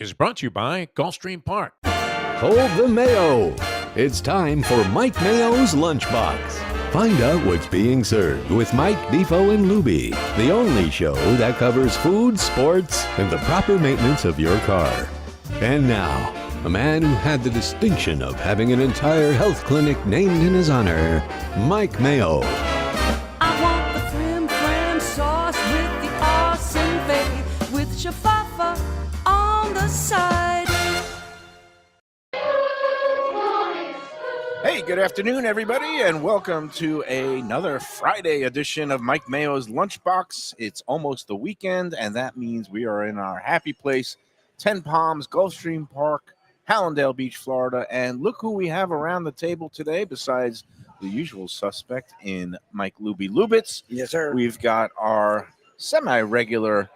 is brought to you by Gulfstream Park. Hold the Mayo. It's time for Mike Mayo's Lunchbox. Find out what's being served with Mike, Defo and Lubie, the only show that covers food, sports, and the proper maintenance of your car. And now, a man who had the distinction of having an entire health clinic named in his honor, Mike Mayo. I want the flim flam sauce with the awesome fave with shafafa on the side. Hey, good afternoon, everybody, and welcome to another Friday edition of Mike Mayo's Lunchbox. It's almost the weekend, and that means we are in our happy place, Ten Palms, Gulfstream Park, Hallandale Beach, Florida. And look who we have around the table today besides the usual suspect in Mike Lubie Lubitz. Yes, sir. We've got our semi-regular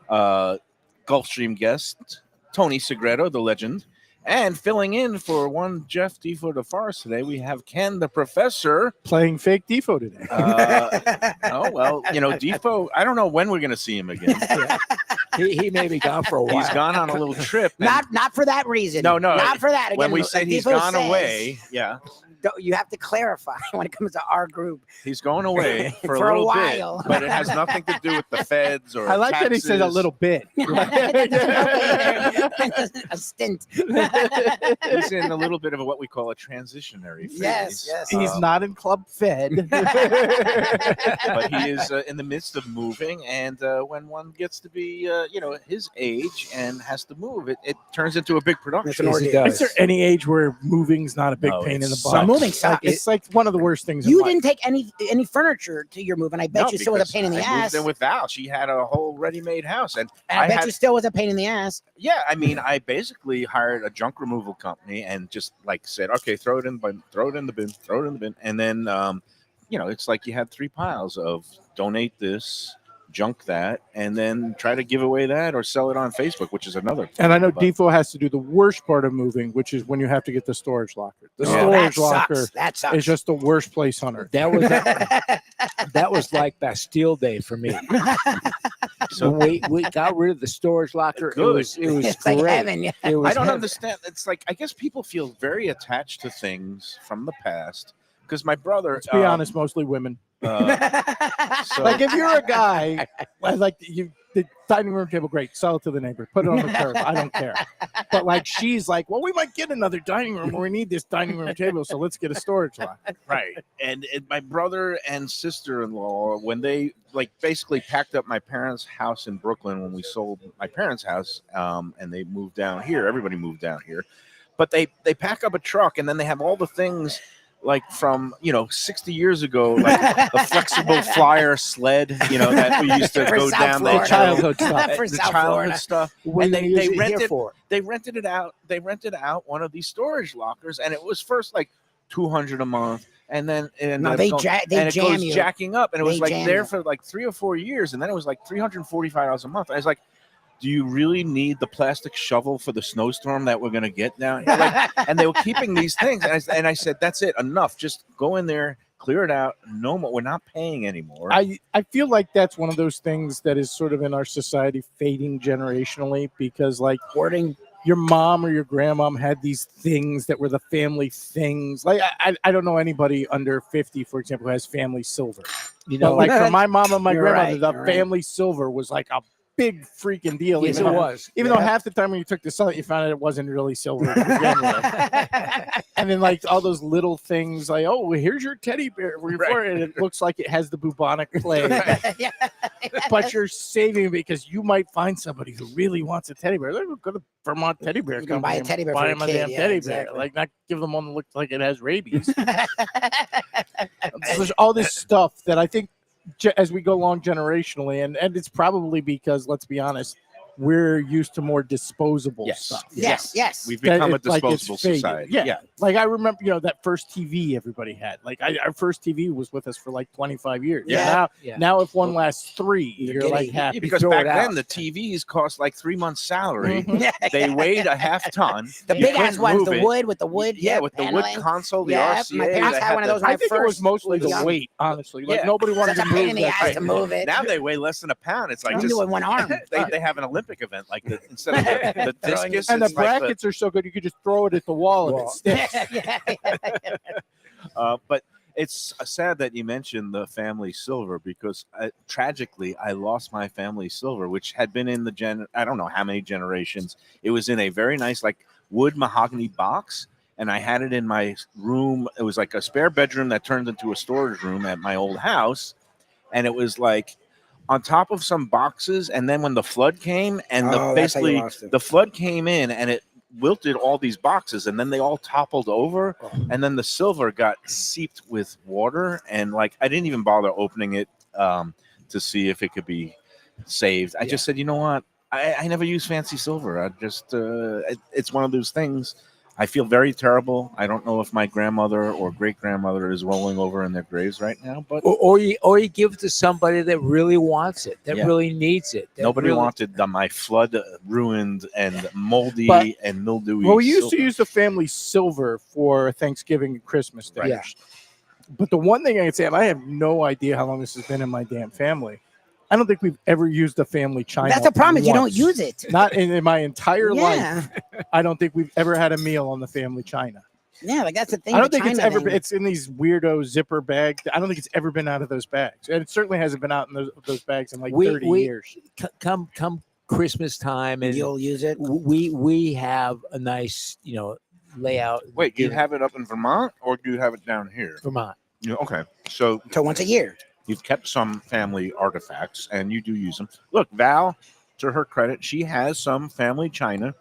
Gulfstream guest, Tony Segreto, the legend. And filling in for one Jeff Defo DeForest today, we have Ken the Professor. Playing fake Defo today. Oh, well, you know, Defo, I don't know when we're going to see him again. He may be gone for a while. He's gone on a little trip. Not for that reason. No. Not for that. Again, When we say he's Defo gone says, away, yeah, you have to clarify when it comes to our group. he's going away for, For a a little while. bit. But it has nothing to do with the feds or I like that he said a taxes. little bit. A stint. He's in a little bit of what we call a transitionary phase. Yes. He's not in Club Fed. But he is in the midst of moving, and when one gets to be, his age and has to move, it turns into a big production. It's an ordeal. Is there any age where moving's not a big No, pain in the it's butt? so- Moving sucks. It's like one of the worst things. You in didn't take any furniture to your move, and I bet you still was a because pain in the I ass. moved in with Val. She had a whole ready-made house, and And I bet had, you still was a pain in the ass. yeah. I mean, I basically hired a junk removal company and just like said, okay, throw it in the bin, and then it's like you had three piles of donate this, junk that, and then try to give away that or sell it on Facebook, which is another. And I know But- Defo has to do the worst part of moving, which is when you have to get the storage locker. The Yeah. storage that locker sucks. That sucks. is just the worst place on earth. That was like Bastille Day for me. So we got rid of the storage locker. Good. It was it's great. like heaven. Yeah. It was I don't heaven. understand. It's like I guess people feel very attached to things from the past. Because my brother, Let's be honest, mostly women. so Like if you're a guy, like the dining room table, great, sell it to the neighbor, put it on the curb. I don't care. But like she's like, well, we might get another dining room, or we need this dining room table, so let's get a storage locker. right, and my brother and sister-in-law, when they like basically packed up my parents' house in Brooklyn when we sold my parents' house, and they moved down here. Everybody moved down here, but they pack up a truck and then they have all the things. Like from 60 years ago, like the flexible flyer sled, that we used to For go South down the Florida. Childhood stuff. For the South childhood Florida. stuff. What And are you they using it here rented for? They rented it out. They rented out one of these storage lockers, and it was first like $200 a month, and then No, they it jam goes you. jacking up, and it was They like jam there you. for like 3 or 4 years, and then it was like $345 a month. I was like, do you really need the plastic shovel for the snowstorm that we're gonna get down here? Like, and they were keeping these things, and I said, that's it, enough. Just go in there, clear it out. No more. We're not paying anymore. I feel like that's one of those things that is sort of in our society fading generationally, because like Hoarding. your mom or your grandmom had these things that were the family things. Like I don't know anybody under 50, for example, who has family silver. You But know, like for my mom and my You're grandmother, right, the you're right. family silver was like a big freaking deal. yes, even it though- was. Even though half the time when you took the sell it, you found out it wasn't really silver to begin with. And then like all those little things like, oh, well, here's your teddy bear. And it looks like it has the bubonic plague. Yeah. But you're saving it because you might find somebody who really wants a teddy bear. They're going to Vermont Teddy Bear You can buy a Company teddy and bear buy for a them a kid, damn yeah, teddy exactly. bear. Like not give them one that looks like it has rabies. There's all this stuff that I think as we go along generationally, and it's probably because, let's be honest, we're used to more disposable Yes. stuff. Yes. We've That become a it's like it's disposable faded. society. Yeah. Like I remember, that first TV everybody had. Like our first TV was with us for like 25 years. Yeah. Now if one lasts 3, you're giddy. like happy. Yeah, because throw back it out. then the TVs cost like 3 months' salary. Mhm. They weighed a half ton. The You big ass couldn't ones, move the it. wood with the wood. Yeah, with the wood paneling. console, the Yeah, RCA. my parents that had one of the- those when I think it was first mostly the young. weight, honestly. Like Yeah. nobody wanted Such to a pain move in the that ass thing. to move it. Now they weigh less than a pound. It's like You just, do it one arm. they have an Olympic Olympic event, like instead of the discus. And the it's like brackets are so good, you could just throw it at the wall and it sticks. But it's sad that you mentioned the family silver because tragically I lost my family silver, which had been in the I don't know how many generations. It was in a very nice like wood mahogany box, and I had it in my room. It was like a spare bedroom that turned into a storage room at my old house, and it was like on top of some boxes. And then when the flood came, and basically the flood came in and it wilted all these boxes, and then they all toppled over, and then the silver got seeped with water, and like I didn't even bother opening it to see if it could be saved. I just said, you know what, I never use fancy silver. I just it's one of those things. I feel very terrible. I don't know if my grandmother or great grandmother is rolling over in their graves right now, but or you give it to somebody that really wants it, that really needs it. Nobody wanted my flood ruined and moldy and mildewy. Well, we used to use the family silver for Thanksgiving and Christmas dinners. Yeah. But the one thing I can say, and I have no idea how long this has been in my damn family, I don't think we've ever used the family china. That's the problem. Is you don't once. use it. Not in my entire life. I don't think we've ever had a meal on the family china. Yeah, like that's the thing. I don't think it's ever been. been. It's in these weirdo zipper bags. I don't think it's ever been out of those bags, and it certainly hasn't been out in those bags in like 30 years. Come Christmas time, and You'll use it. We have a nice layout. Wait, you have it up in Vermont, or do you have it down here? Vermont. Yeah, okay, so Once a year. you've kept some family artifacts, and you do use them. Look, Val, to her credit, she has some family china.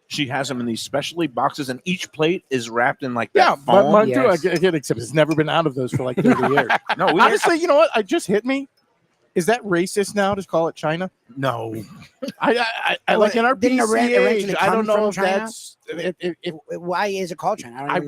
She has them in these specially boxes, and each plate is wrapped in like that Yeah, foam. mine too. I get except it's never been out of those for like 30 years. No, Honestly, you know what? It just hit me. Is that racist now to call it China? no. I like in our Didn't it PC originally age, I don't come know from if China? that's. Why is it called China? I don't even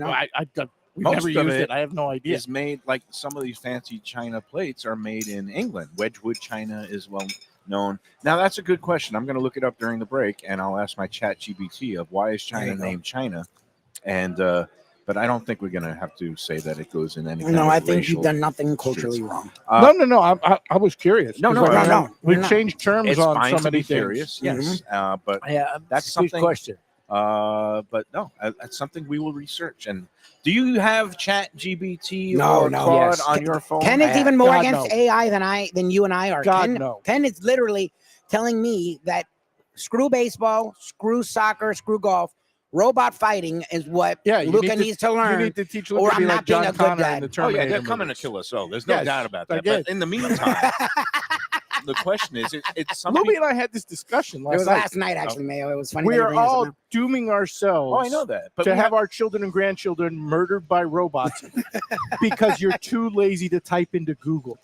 know. We've Most never of used it it. I have no idea. Is made like some of these fancy china plates are made in England. Wedgwood china is well known. Now that's a good question. I'm going to look it up during the break, and I'll ask my chat GBT of why is China named China, and but I don't think we're going to have to say that it goes in any. No, I think you've done nothing culturally wrong. No. I was curious. No, 'cause no. We've No. changed terms It's on fine so to many be things. curious, yes, but Yeah, that's a good something. question. But no, that's something we will research. And do you have Chat GBT No, or no. Claude Yes. on your phone? Ken is even more God, against no. AI than you and I are. God, Ken, no. Ken is literally telling me that screw baseball, screw soccer, screw golf. Robot fighting is what Luca needs to learn. You need to teach or Luca to I'm be not like being John a good Connor dad. in the Oh Terminator yeah, they're coming to movies. kill us. Oh, there's no Yes, doubt about that. again. But in the meantime, the question is, it's something. Lubie and I had this discussion It last was night. last night, actually, Mayo. It was funny. We that you are bring this all up dooming ourselves. Oh, I know that. But to we have our children and grandchildren murdered by robots because you're too lazy to type into Google.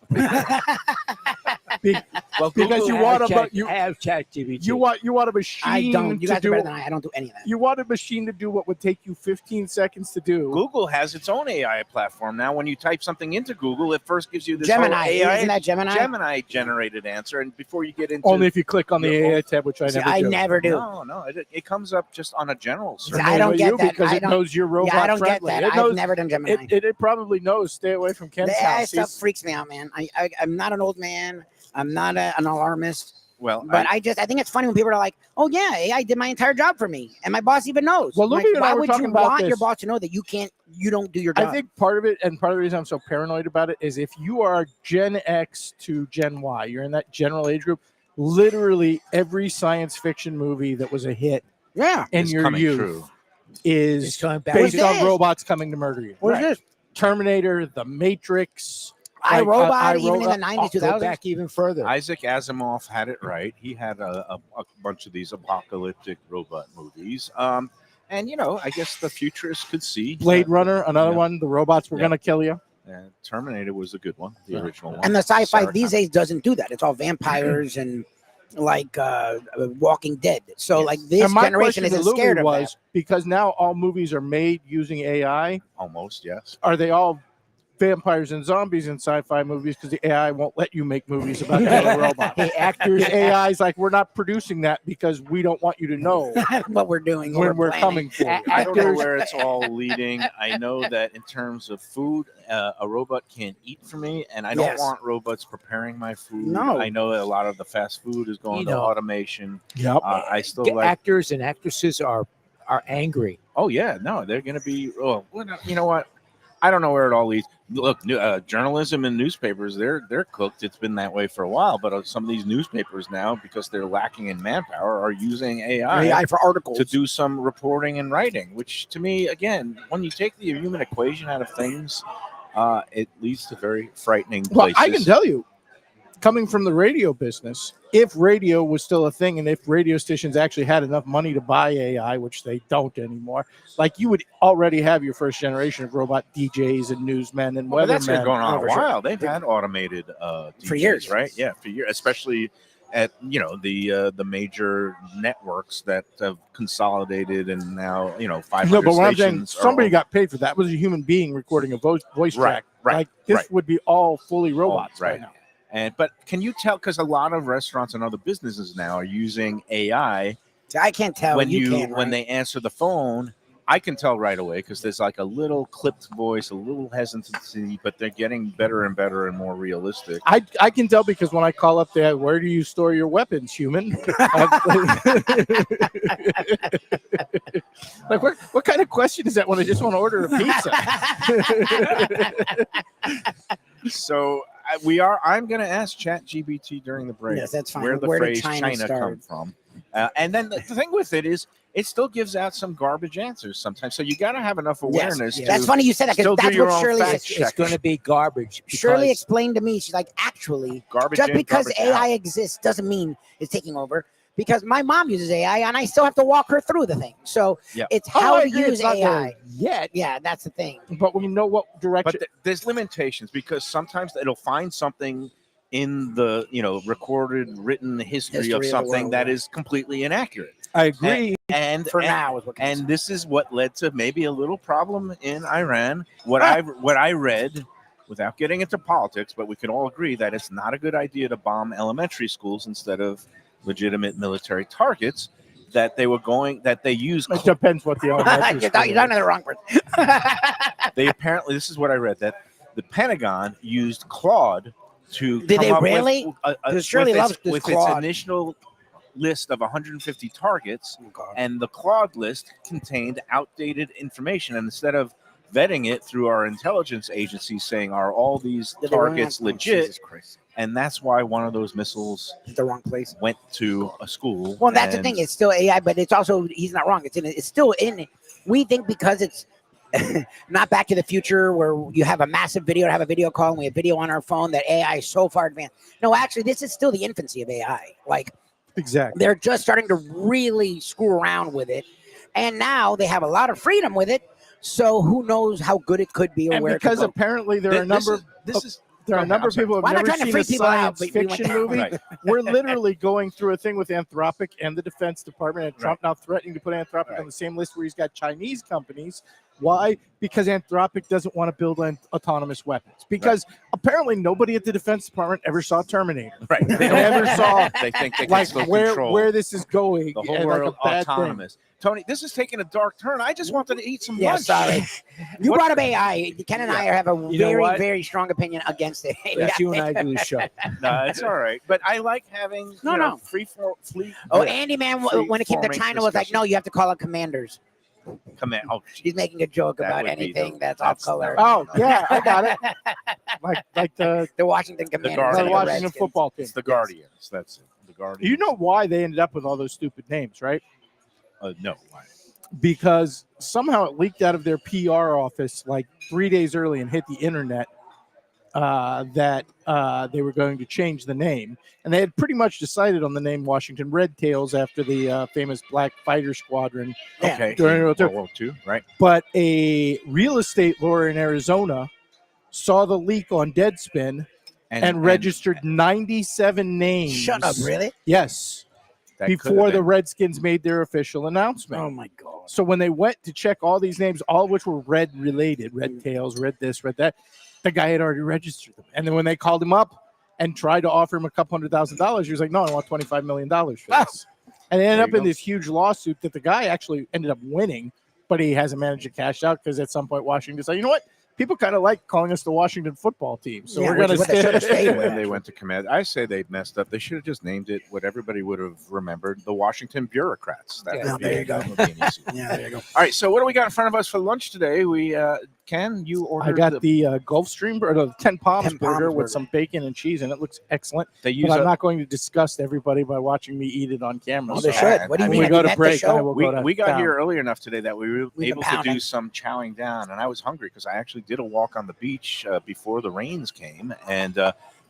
Because you want I have ChatGPT. you want a machine. I don't. You to guys are do. better than I don't do any of that. You want a machine to do what would take you 15 seconds to do. Google has its own AI platform now. When you type something into Google, it first gives you this Gemini. whole AI, Isn't that Gemini? Gemini generated answer, and before you get into Only if you click on the Yeah, AI tab, which I See, never I do. never do. no, it comes up just on a general search. I don't get that. because I it don't- knows you're robot Yeah, I don't get friendly. that. It I've knows, never done Gemini. it probably knows. Stay away from Ken's That house. stuff freaks me out, man. I'm not an old man. I'm not an alarmist. Well, But I think it's funny when people are like, "Oh yeah, AI did my entire job for me," and my boss even knows. Well, Like, Lubie and I why were would talking you about want your this. boss to know that you don't do your job? I think part of it, and part of the reason I'm so paranoid about it, is if you are Gen X to Gen Y, you're in that general age group. Literally every science fiction movie that was a hit yeah. in it's your coming youth true. It's is coming back. based What's on this? robots coming to murder you. What is this? Terminator, The Matrix. I Like, Robot, even in the iRobot, 90s, Go 2000s. back even further. Isaac Asimov had it right. He had a bunch of these apocalyptic robot movies. And I guess the futurists could see Blade Runner, another yeah. one. The robots were Yeah. going to kill you. Terminator was a good one, the original one. And the sci-fi Sarah these days doesn't do that. It's all vampires and like Walking Dead. So Yes. like this And my generation question to isn't scared Lubie of was, because now all movies are made using AI, almost, yes. are they all vampires and zombies in sci-fi movies because the AI won't let you make movies about killer robots. Hey, actors, The AI's like, we're not producing that because we don't want you to know what we're doing when we're planning. coming for you. I don't know where it's all leading. I know that in terms of food, a robot can't eat for me, and I don't Yes. want robots preparing my food. No. I know that a lot of the fast food is going to automation. Yep. I still the like. actors and actresses are angry. Oh yeah, no, they're going to be. Oh, well, you know what? I don't know where it all leads. Look, journalism and newspapers, they're cooked. It's been that way for a while, but some of these newspapers now, because they're lacking in manpower, are using AI for articles to do some reporting and writing, which to me, again, when you take the human equation out of things, it leads to very frightening places. Well, I can tell you, coming from the radio business, if radio was still a thing and if radio stations actually had enough money to buy AI, which they don't anymore, like you would already have your first generation of robot DJs and newsmen and Well, that's weathermen. been going on for a sure. while. They've had automated DJs, For years. right? Yeah, for years, especially at the major networks that have consolidated and now 500 No, but what I'm saying, stations. somebody got paid for that. It was a human being recording a voice track. Right, Like this right. would be all fully robots right. right now. But can you tell? Because a lot of restaurants and other businesses now are using AI. I can't tell. When Right? they answer the phone, I can tell right away because there's like a little clipped voice, a little hesitancy, but they're getting better and better and more realistic. I can tell because when I call up there, where do you store your weapons, human? Like what kind of question is that when I just want to order a pizza? So I'm going to ask ChatGPT during the break. Yes, that's fine. Where the Where did phrase China China start? come from? And then the thing with it is, it still gives out some garbage answers sometimes. So you got to have enough awareness. Yes. That's funny you said that still because do that's your what own Shirley fact said. check. It's going to be garbage. Shirley because- explained to me, she's like, actually, Garbage just in, because garbage AI out. exists doesn't mean it's taking over. Because my mom uses AI and I still have to walk her through the thing. So Yeah. it's Oh, how I to agree, use it's not there AI. yet, Yeah, that's the thing. but we know what direction. But there's limitations because sometimes it'll find something in the recorded written history History of of the something world, that yeah. is completely inaccurate. I agree. And For now is what can and this is what led to maybe a little problem in Iran. What I read, without getting into politics, but we can all agree that it's not a good idea to bomb elementary schools instead of legitimate military targets. That they use. It depends what the elementary You're school talking to is. the wrong person. They apparently, this is what I read, that the Pentagon used Claude to Did come they up really? with, Because Shirley loves this with Claude. its initial list of 150 targets, God. and the Claude list contained outdated information. And instead of vetting it through our intelligence agencies saying, are all these Did they run targets out? Oh, legit? Jesus Christ. And that's why one of those missiles It's the wrong place. went to a school. Well, that's the and- thing. It's still AI, but it's also, he's not wrong. It's still in it. We think because it's not Back to the Future where you have a massive video to have a video call and we have video on our phone that AI is so far advanced. No, actually, this is still the infancy of AI. Like, Exactly. they're just starting to really screw around with it. And now they have a lot of freedom with it. So who knows how good it could be or And where because it could go. apparently there are a number of Go ahead, I'm people sorry. who have Well, I'm not never trying to seen a freak people out, science but we went fiction there. movie. Right. We're literally going through a thing with Anthropic and the Defense Department, and Trump Right. now threatening to put Anthropic Right. on the same list where he's got Chinese companies. Why? Because Anthropic doesn't want to build autonomous weapons. Because apparently nobody at the Defense Department ever saw Terminator. Right. They never saw They think they can like still where control this is going. the whole and, like, world a bad thing. autonomous. Tony, this is taking a dark turn. I just wanted to eat some Yeah, lunch. sorry. You What- brought up AI. Ken and I have a know very, what? very strong opinion against it. That's you and I do the show. No, it's all right. But I like having No. free for fleet. Oh, Andy Man, when it came to Free-forming China, was like, discussion. no, you have to call it commanders. Command. Oh, He's making a joke That about would be anything the- that's off that's color. the- Oh yeah, I got it. Like the The Washington Commanders. Guardians. and the the Washington Redskins. football team. it's the Guardians. That's it. The Guardians. You know why they ended up with all those stupid names, right? No. Why? Because somehow it leaked out of their PR office like 3 days early and hit the internet that they were going to change the name. And they had pretty much decided on the name Washington Red Tails after the famous Black Fighter Squadron. Yeah. Okay. During World War World War II, right? But a real estate lawyer in Arizona saw the leak on Deadspin and registered 97 names. Shut up, really? Yes. that could Before have the been- Redskins made their official announcement. Oh, my God. So when they went to check all these names, all of which were red related, red tails, red this, red that, the guy had already registered them. And then when they called him up and tried to offer him $200,000, he was like, no, I want $25 million for this. And it ended up in this huge lawsuit that the guy actually ended up winning, but he hasn't managed to cash out because at some point Washington said, you know what? People kind of like calling us the Washington football team. So we're going to stay when they went to command. I say they messed up. They should have just named it what everybody would have remembered, the Washington Bureaucrats. That would be, there you go. That would be an easy one. Yeah, there you go. All right, so what do we got in front of us for lunch today? We Ken, you ordered I got the Gulfstream or the Ten Palms 10 Palms burger burger. with some bacon and cheese, and it looks excellent. They use But I'm not going to disgust everybody by watching me eat it on camera. Oh, they so should. What do you when mean? we Have go you to met the break, show? I will go to we got town. here early enough today that we were We've able been to do pounding. some chowing down, and I was hungry because I actually did a walk on the beach before the rains came, and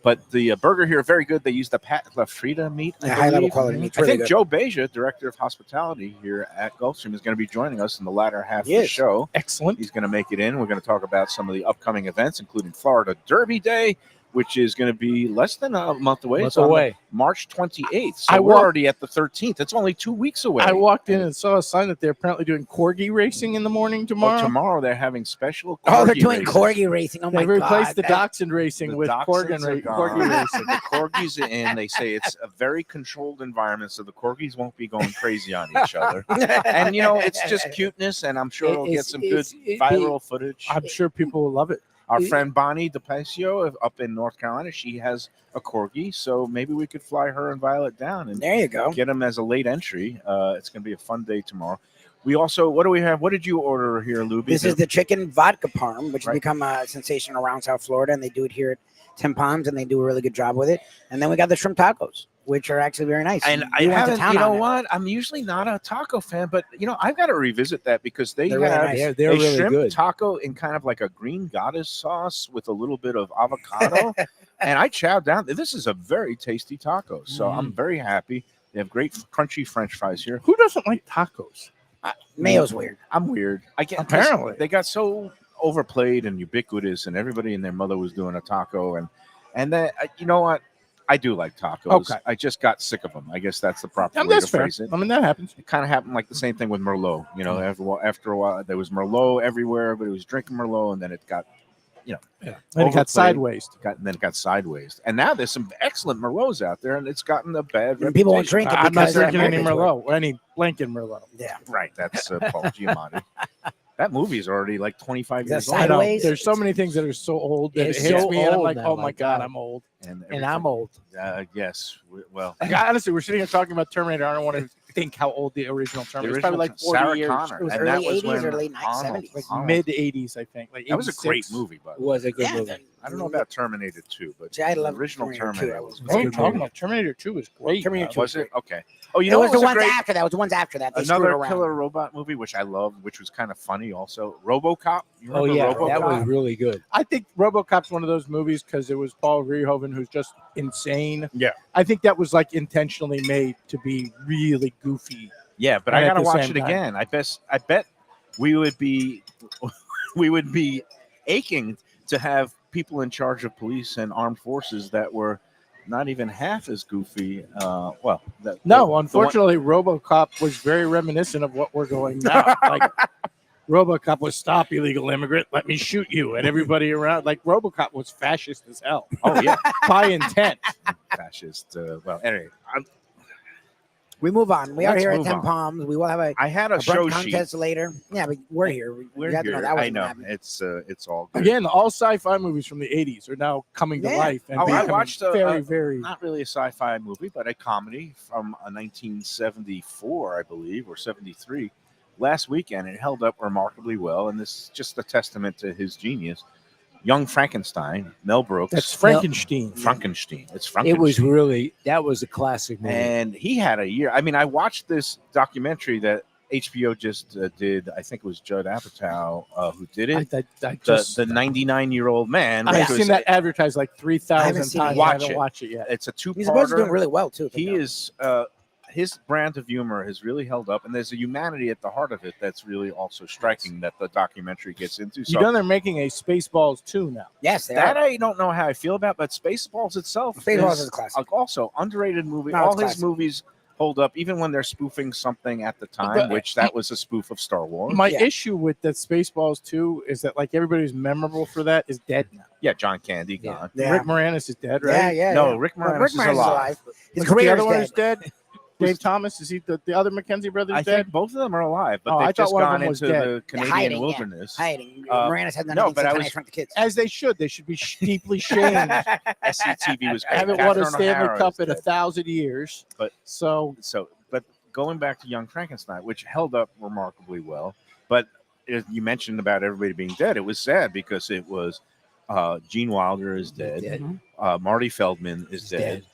but the burger here very good. They use the La Frida meat. I High level believe. quality meat. I Really think good. Joe Beja, director of hospitality here at Gulfstream, is going to be joining us in the latter half of the Yes. show. Excellent. He's going to make it in. We're going to talk about some of the upcoming events, including Florida Derby Day, which is going to be less than a month away. It's on the March 28th. So we're already at the 13th. It's only 2 weeks away. I walked in and saw a sign that they're apparently doing corgi racing in the morning tomorrow. Tomorrow they're having special. Oh, they're corgi doing races. corgi racing. Oh, my They God. replaced the That- dachshund racing The with dachshunds are corgi gone. racing. The corgis are in. They say it's a very controlled environment, so the corgis won't be going crazy on each other. And you know, it's just cuteness, and I'm sure it'll get some good viral footage. I'm sure people will love it. Our friend Bonnie DePacio up in North Carolina, she has a corgi, so maybe we could fly her and Violet down and There you go. get them as a late entry. It's going to be a fun day tomorrow. We also, what do we have? What did you order here, Lubie? This is the chicken vodka parm, which has Right. become a sensation around South Florida, and they do it here at Ten Palms, and they do a really good job with it. And then we got the shrimp tacos, which are actually very nice. And I You went to haven't, town you know on it. what? I'm usually not a taco fan, but you know, I've got to revisit that because they They're really have nice. They're a really shrimp good. taco in kind of like a green goddess sauce with a little bit of avocado. And I chowed down. This is a very tasty taco. So I'm very happy. They have great crunchy French fries here. Who doesn't like tacos? Mayo's weird. I'm weird. I get Apparently. they got so overplayed and ubiquitous, and everybody and their mother was doing a taco, and then you know what? I do like tacos. Okay. I just got sick of them. I guess that's the proper way That's to fair. phrase it. I mean, that happens. It kind of happened like the same thing with Merlot. You know, after a while, there was Merlot everywhere. Everybody was drinking Merlot, and then it got, And it overplayed. got sideways. And then it got sideways. And now there's some excellent Merlots out there, and it's gotten a bad And people won't reputation. drink it I'm not because drinking any Americans Merlot or any Blanken Merlot. Yeah. Right, that's Paul Giamatti. That movie is already like 25 Is that years old. I know. Sideways? There's so many things that are so old that It's it hits so me, and I'm old like, now, oh my like God, that. I'm old. And And I'm old. Yes. Well, Like, honestly, we're sitting here talking about Terminator. I don't want to think how old the original Terminator is. Probably like 40 Sarah years. Connor. It was and early that was 80s when or late Arnold- 70s? Like Arnold- mid 80s, I think. Like That was a great 86. movie, but It was a good Yeah, movie. I don't know about Terminator 2, but See, I the love original Terminator 2. Terminator That was was What are you great. talking about? Terminator 2 is great. Terminator 2 Was it? Okay. Oh, you It know was what the was a ones great after that. It was the ones after that. They screwed another around. killer robot movie, which I loved, which was kind of funny also. RoboCop. You Oh remember yeah, RoboCop? that was really good. I think RoboCop's one of those movies because it was Paul Verhoeven who's just insane. Yeah. I think that was like intentionally made to be really goofy. Yeah, but And I at gotta the watch same it time- again. I bet we would be aching to have people in charge of police and armed forces that were not even half as goofy. No, unfortunately, RoboCop was very reminiscent of what we're going now. Like RoboCop was stop illegal immigrant, let me shoot you, and everybody around. Like RoboCop was fascist as hell Oh yeah, by intent. fascist. Anyway, We move on. We are Let's here at move 10 on. Palms. We will have a I had a brunch show sheet. contest later. Yeah, but we're here. We're You have to here. know that I wasn't know happening. it's all good. Again, all sci-fi movies from the '80s are now coming to Yeah. life and Oh, I becoming watched very, very. Not really a sci-fi movie, but a comedy from 1974, I believe, or 73. Last weekend, it held up remarkably well, and this is just a testament to his genius. Young Frankenstein, Mel Brooks. That's Frankenstein. Frankenstein. It's Frankenstein. It was really that was a classic movie. And he had a year. I mean, I watched this documentary that HBO just did. I think it was Judd Apatow who did it. I just, the 99-year-old man. I've which seen was- that advertised like I 3,000 haven't times. seen it I yet. Watch haven't it. watched it yet. It's a He's supposed to be doing two-parter. really well, too. He is his brand of humor has really held up, and there's a humanity at the heart of it that's really also striking that the documentary gets into. You So know they're making a Spaceballs 2 now. Yes, they that are. I don't know how I feel about, but Spaceballs itself Spaceballs is a classic. also underrated movie. No, it's All his classic. movies hold up, even when they're spoofing something at the time, But- which that was a spoof of Star Wars. My Yeah. issue with that Spaceballs too is that like everybody who's memorable for that is dead now. Yeah, John Candy Yeah. gone. Yeah. Rick Moranis is dead, Yeah, right? yeah. No, yeah. Rick Well, Moranis is alive. His Was the career other is one dead. is dead. Dave Thomas, is he the other McKenzie brother I is dead? think both of them are alive, but Oh, I they've thought just one of gone them was into dead. the Canadian Hiding, yeah. wilderness. Hiding. No, Moranis has done but nothing since I Honey, was- I Shrunk the Kids. As they should. They should be deeply shamed. SCTV was great. Haven't won a Catherine Stanley O'Hara Cup is in dead. 1,000 years. But- so But going back to Young Frankenstein, which held up remarkably well, but as you mentioned about everybody being dead, it was sad because it was Gene Wilder is dead, Dead. Marty Feldman is dead. dead.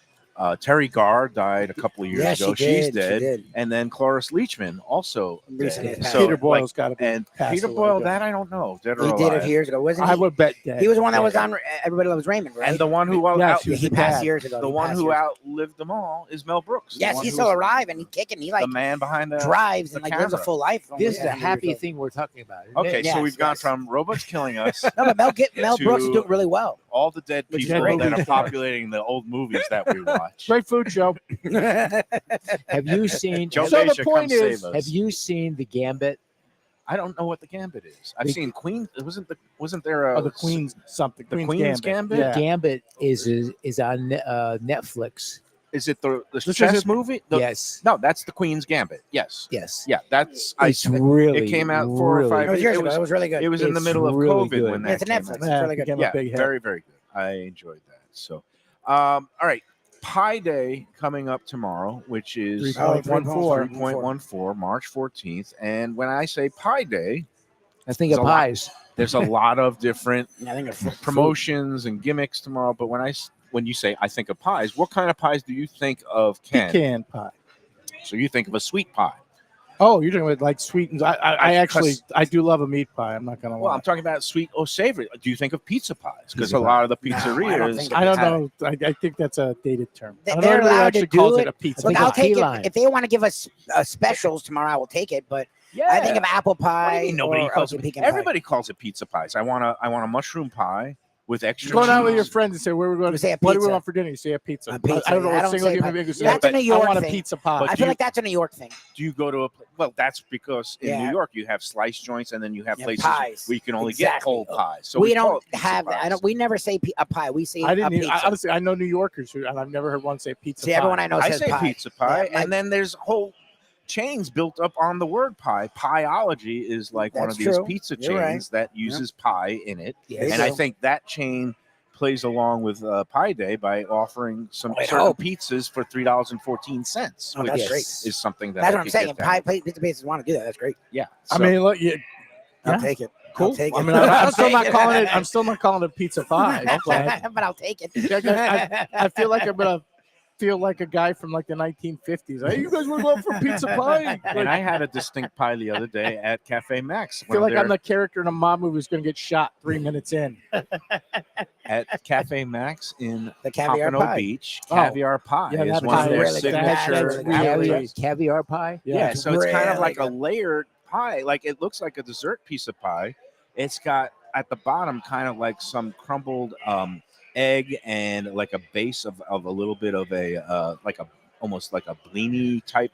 Terry Garr died a couple of years Yeah, ago. she did. She's She dead. did. And then Cloris Leachman also Recently dead. passed. So, Peter like, Boyle's got to be. and passed Peter a while Boyle, ago. that I don't know. Dead or He alive. did a few years ago, wasn't he? I would bet dead. He was the one that was Yeah. on Everybody Loves Raymond, right? And the one who Yes, he was he the passed dad. years ago. the He one passed who years- outlived them all is Mel Brooks. the Yes, one he's who still was alive and he's kicking. He like the man behind the drives the and like lives a camera. full life. This is the 100 years happy old. thing we're talking about. isn't Okay, it? Yes, so we've gone yes. from robots killing us, No, but Mel Brooks is to- doing really well. all the dead Which is people great. that are populating the old movies that we watch. Great food show. Have you seen? Joe So the Beja, point come is, save us. Have you seen the Gambit? I don't know what the Gambit is. I've The- seen Queen. Wasn't there a Oh, the Queen's something. the Queen's Gambit? Yeah. Gambit is on Netflix. Is it the This chess is it- movie? Yes, No, that's the Queen's Gambit. Yes. yes. Yeah, that's It's really. it came out 4 or really 5 It was It years ago. was- It was really good. It was in the It's middle of really COVID good. when Yeah, that it's a came Netflix. out. It's really good. became Yeah, a big hit. very, very good. I enjoyed that. So, all right, Pi Day coming up tomorrow, which is 3.14. 3.14, March 14th. And when I say Pi Day, I think There's of a lot. pies. there's a lot of different I think it's promotions and gimmicks tomorrow. But when you say I think of pies, what kind of pies do you think of, Ken? Pecan pie. So you think of a sweet pie. Oh, you're talking about like sweet. And I actually Cus- I do love a meat pie. I'm not gonna Well, lie. I'm talking about sweet or savory. Do you think of pizza pies? Because Pizza a lot of the No, I don't pizzerias. think I don't have- know. I think that's a dated term. They're I don't know if allowed to actually do calls it. it a pizza. I Look, think I'll of take key it lime. if they want to give us specials tomorrow. I will take it, but Yeah. I think of apple What do you pie. mean nobody or calls open it? pecan pie. Everybody calls it pizza pies. I want a mushroom pie with extra Go down with your cheese. friends and say, "Where we're going You say a What do we pizza. want for dinner?" You say a pizza. A pizza. I don't know I what don't single say human pie. being who says That's that. a New York I want a thing. pizza pie. But I do feel you- like that's a New York thing. Do you go to a well? That's because in Yeah. New York you have slice joints, and then you have Yeah, places pies. where you can only get Exactly. cold pies. So we call don't it pizza have. pies. I don't. We never say a pie. We say I a didn't. Even, pizza. honestly, I know New Yorkers who, and I've never heard one say pizza See, pie. everyone I know I says say pie. pizza pie, Yeah, and then there's whole chains built up on the word pie. Pieology is like one That's of these true. pizza You're right. chains that uses pie in it, Yes. and I think that chain plays along with Pie Day by offering some I certain hope. pizzas for $3.14, Oh, which that's Yes. great. is something that That's I what I'm could saying. get down. Pizza places want to do that. That's great. Yeah, I so- mean, look, I'll Yeah. take it. cool. I'll take it. I mean, I'm I'll still take not it. calling it. I'm still not calling it pizza pie. but I'll take it. I feel like I'm gonna feel like a guy from like the 1950s. Hey, you guys want to go out for pizza pie? and I had a distinct pie the other day at Cafe Max. I feel one of like I'm their- the character in a mob movie who's going to get shot 3 minutes in. at Cafe Max in The caviar Pompano pie. Beach. Oh. Caviar pie Yeah, is that one pie of their is really good. signature. That's really good. Caviar pie. Yeah, so it's kind of really like a good. layered pie. Like it looks like a dessert piece of pie. It's got at the bottom kind of like some crumbled egg and like a base of a little bit of a like a almost like a blini type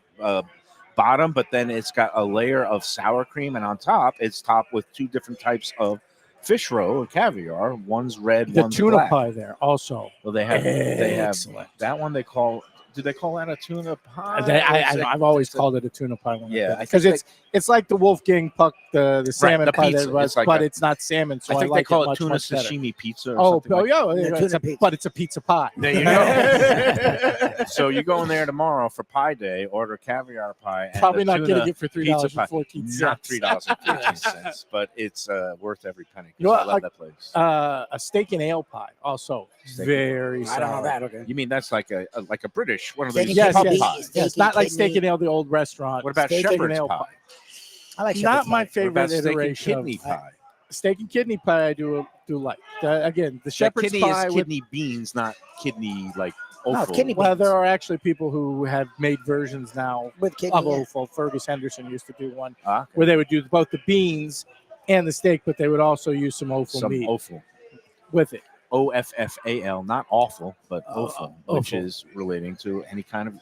bottom, but then it's got a layer of sour cream, and on top it's topped with two different types of fish roe or caviar. One's red, The one's tuna black. pie there also. Well, they have Excellent. that one. They call. Do they call that a tuna pie? I've always called it a tuna pie. Yeah, I because think it's like the Wolfgang Puck, the salmon the pie, pizza. that was, It's like but a- it's not salmon. So I think like they call it it much, tuna much better. sashimi pizza. Or Oh, something like yeah, Yeah, tuna pizza. but it's a pizza pie. There you go. So you go in there tomorrow for Pie Day, order caviar pie. And Probably a not tuna getting it for pizza pie. $3.14. Not $3.14, but it's worth every penny. You know what, I love like, that place. A steak and ale pie also Steak and very. I don't know solid. that. Okay. You mean that's like a British one of Steak these and Yes, pub kidney. yes, pies? Steak yes. Not and like steak kidney. and ale, the old restaurant. What about steak and shepherd's ale pie? I like Not shepherd's my pie. What favorite about steak and iteration. kidney Of, pie? steak and kidney pie, I do like. Again, the That shepherd's kidney pie is with kidney beans, not kidney like No, offal. kidney Well, beans. there are actually people who have made versions now with kidney. of Yeah. offal. Fergus Henderson used to do one Ah, where they would do both the beans and the steak, but they would also use some offal some meat offal. with it. OFFAL, not awful, but Oh, offal, which offal. is relating to any kind of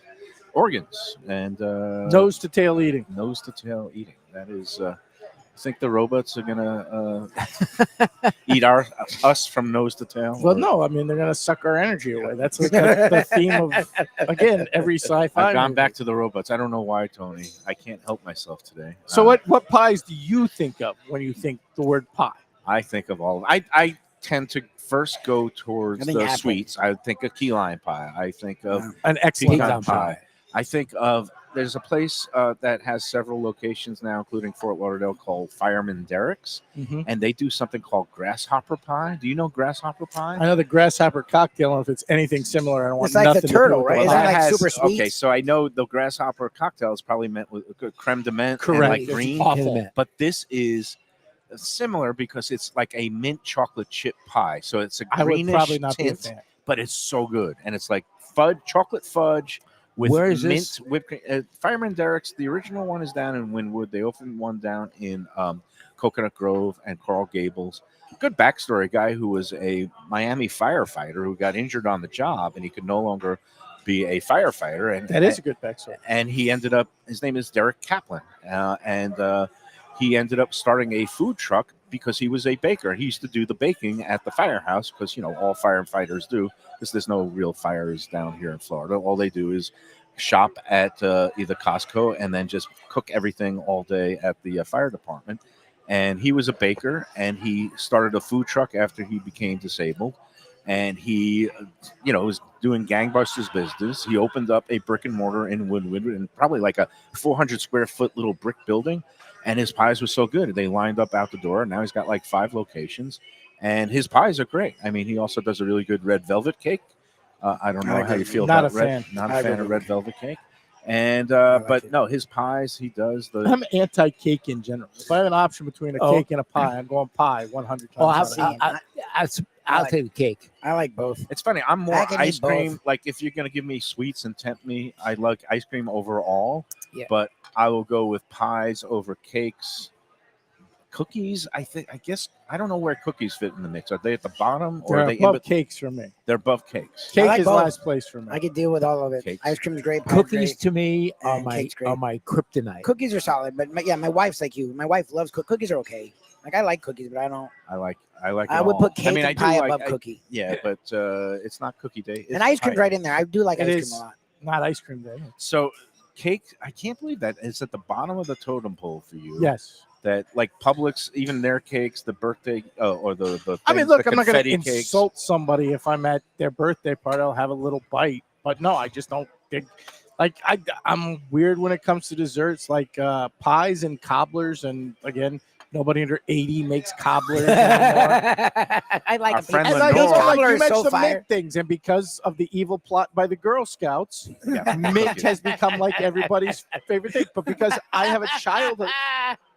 organs and Nose to tail eating. nose to tail eating. That is, I think the robots are gonna eat us from nose to tail. Well, or- no, I mean they're gonna suck our energy away. That's like the theme of again every sci-fi. I've gone movie. back to the robots. I don't know why, Tony. I can't help myself today. So what pies do you think of when you think the word pie? I think of all. I tend to first go towards I think the apple. sweets. I think of key lime pie. I think of An excellent pecan pie. pie. I think of there's a place that has several locations now, including Fort Lauderdale, called Fireman Derek's, Mhm. and they do something called grasshopper pie. Do you know grasshopper pie? I know the grasshopper cocktail, and if it's anything similar, I don't want It's like the nothing turtle, to do with right? it. Isn't Well, it that like has- super sweet? Okay, so I know the grasshopper cocktail is probably meant with creme de menthe and Correct. like It's green, awful. but this is similar because it's like a mint chocolate chip pie. So it's a I would greenish probably not be a tint, fan. but it's so good, and it's like chocolate fudge with Where is mint this? whipped cream. Fireman Derek's. The original one is down in Wynwood. They opened one down in Coconut Grove and Coral Gables. Good backstory: guy who was a Miami firefighter who got injured on the job, and he could no longer be a firefighter. And That is a good backstory. and he ended up. His name is Derek Kaplan, and he ended up starting a food truck because he was a baker. He used to do the baking at the firehouse because all firefighters do. Because there's no real fires down here in Florida. All they do is shop at either Costco and then just cook everything all day at the fire department. And he was a baker, and he started a food truck after he became disabled. And he, was doing gangbusters business. He opened up a brick and mortar in Wynwood, and probably like a 400 square foot little brick building. And his pies were so good, they lined up out the door. And now he's got like 5 locations, and his pies are great. I mean, he also does a really good red velvet cake. I don't know how you feel Not about a red. fan. Not a I fan don't of red velvet cake. And like but it. no, his pies, he does the. I'm anti-cake in general. If I have an option between a Oh. cake and a pie, I'm going pie 100 times. Oh, out of see. 10. I'll like- take the cake. I like both. It's funny. I'm more I can ice eat both. cream. Like if you're gonna give me sweets and tempt me, I like ice cream overall. Yeah. But I will go with pies over cakes. Cookies, I guess I don't know where cookies fit in the mix. Are they at the bottom or They're are they above in? cakes for me. They're above cakes. Cake like is both. last place for me. I could deal with all of it. Cakes. Ice cream's great. pie's Cookies great. to me are And my cake's great. are my kryptonite. Cookies are solid, but my wife's like you. My wife loves cookies are okay. Like I like cookies, but I don't. I like. It I would all. put cake I mean, I and do pie like. above cookie. Yeah, but it's not cookie day. It's And ice cream's pie right day. in there. I do like It ice is. cream a lot. Not ice cream day. So cake, I can't believe that it's at the bottom of the totem pole for you. Yes. That like Publix, even their cakes, the birthday or the I mean, things, look, the I'm not going to confetti cakes. insult somebody if I'm at their birthday party. I'll have a little bite, but no, I just don't dig. Like I'm weird when it comes to desserts, like pies and cobblers. And again, nobody under 80 makes cobblers anymore. I like Our a friend piece. And like, Lenore. also, like Cobbler you is so mentioned the fire. mint things, and because of the evil plot by the Girl Scouts, Yeah. mint has become like everybody's favorite thing. But because I have a child,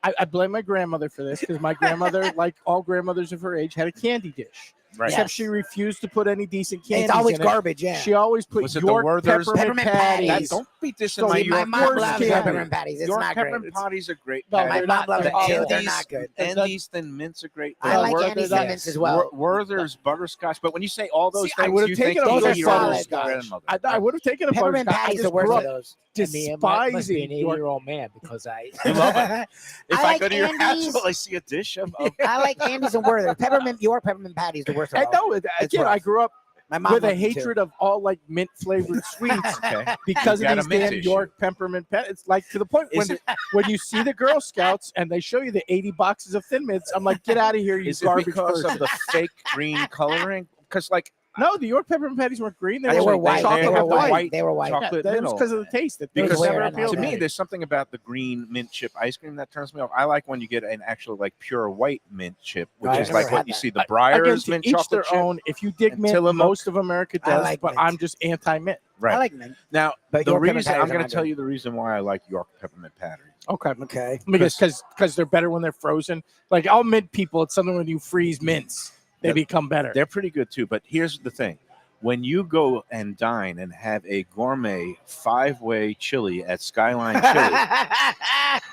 I blame my grandmother for this because my grandmother, like all grandmothers of her age, had a candy dish. Right. Except Yes. she refused to put any decent candy. It's always in garbage. Yeah. It. She always put Was it the York Werther's? peppermint Peppermint patties. patties. Don't be dissing So my see, my York mom worst loves candy. peppermint patties. It's York not peppermint great. patties are great. No, My they're mom not. loves They're them too. awful. They're not good. Andy's thin mints are great. I like Werther's, Andy's yes. and mints as well. Werther's butterscotch. But when you say all those See, I things, would've you taken think a those are your solid, guys. grandmother. I would have taken a Peppermint butterscotch. I patties are just the worst grew of up those. I mean, it must be despising an York. 80-year-old man because I You love it. If I I like go to your Andy's. house, will I see a dish of I like Andy's and Werther. York peppermint patties the worst of I all. know. It's Again, I rough. grew up My mom with a loved them, too. hatred of all like mint flavored sweets Okay. because You of got a these mint damn issue. York peppermint patties. It's like to the point Is when when you see the Girl Scouts and they show you the 80 boxes of Thin Mints, I'm like, get out of here, you Is it garbage because person. of the fake green coloring? Because like No, the York peppermint patties weren't green. They were white. chocolate They were with white. white. They were white. Yeah, chocolate that was middle. because of the taste. That Because weird, never I know. appealed to to me, me. there's something about the green mint chip ice cream that turns me off. I like when you get an actual like pure white mint chip, which I've is never like what had you that. see the Again, Breyers to mint each chocolate their chip. own. If you dig and mint, Tillamook. most of America I does, like but mint. I'm just anti-mint. Right I like mint. now, But the York peppermint reason patties I'm are going not to tell good. you the reason why I like York peppermint patties. Okay. Okay. Because they're better when they're frozen. Like all mint people, it's something when you freeze mints, they Yep. become better. They're pretty good too. But here's the thing: when you go and dine and have a gourmet 5-way chili at Skyline Chili,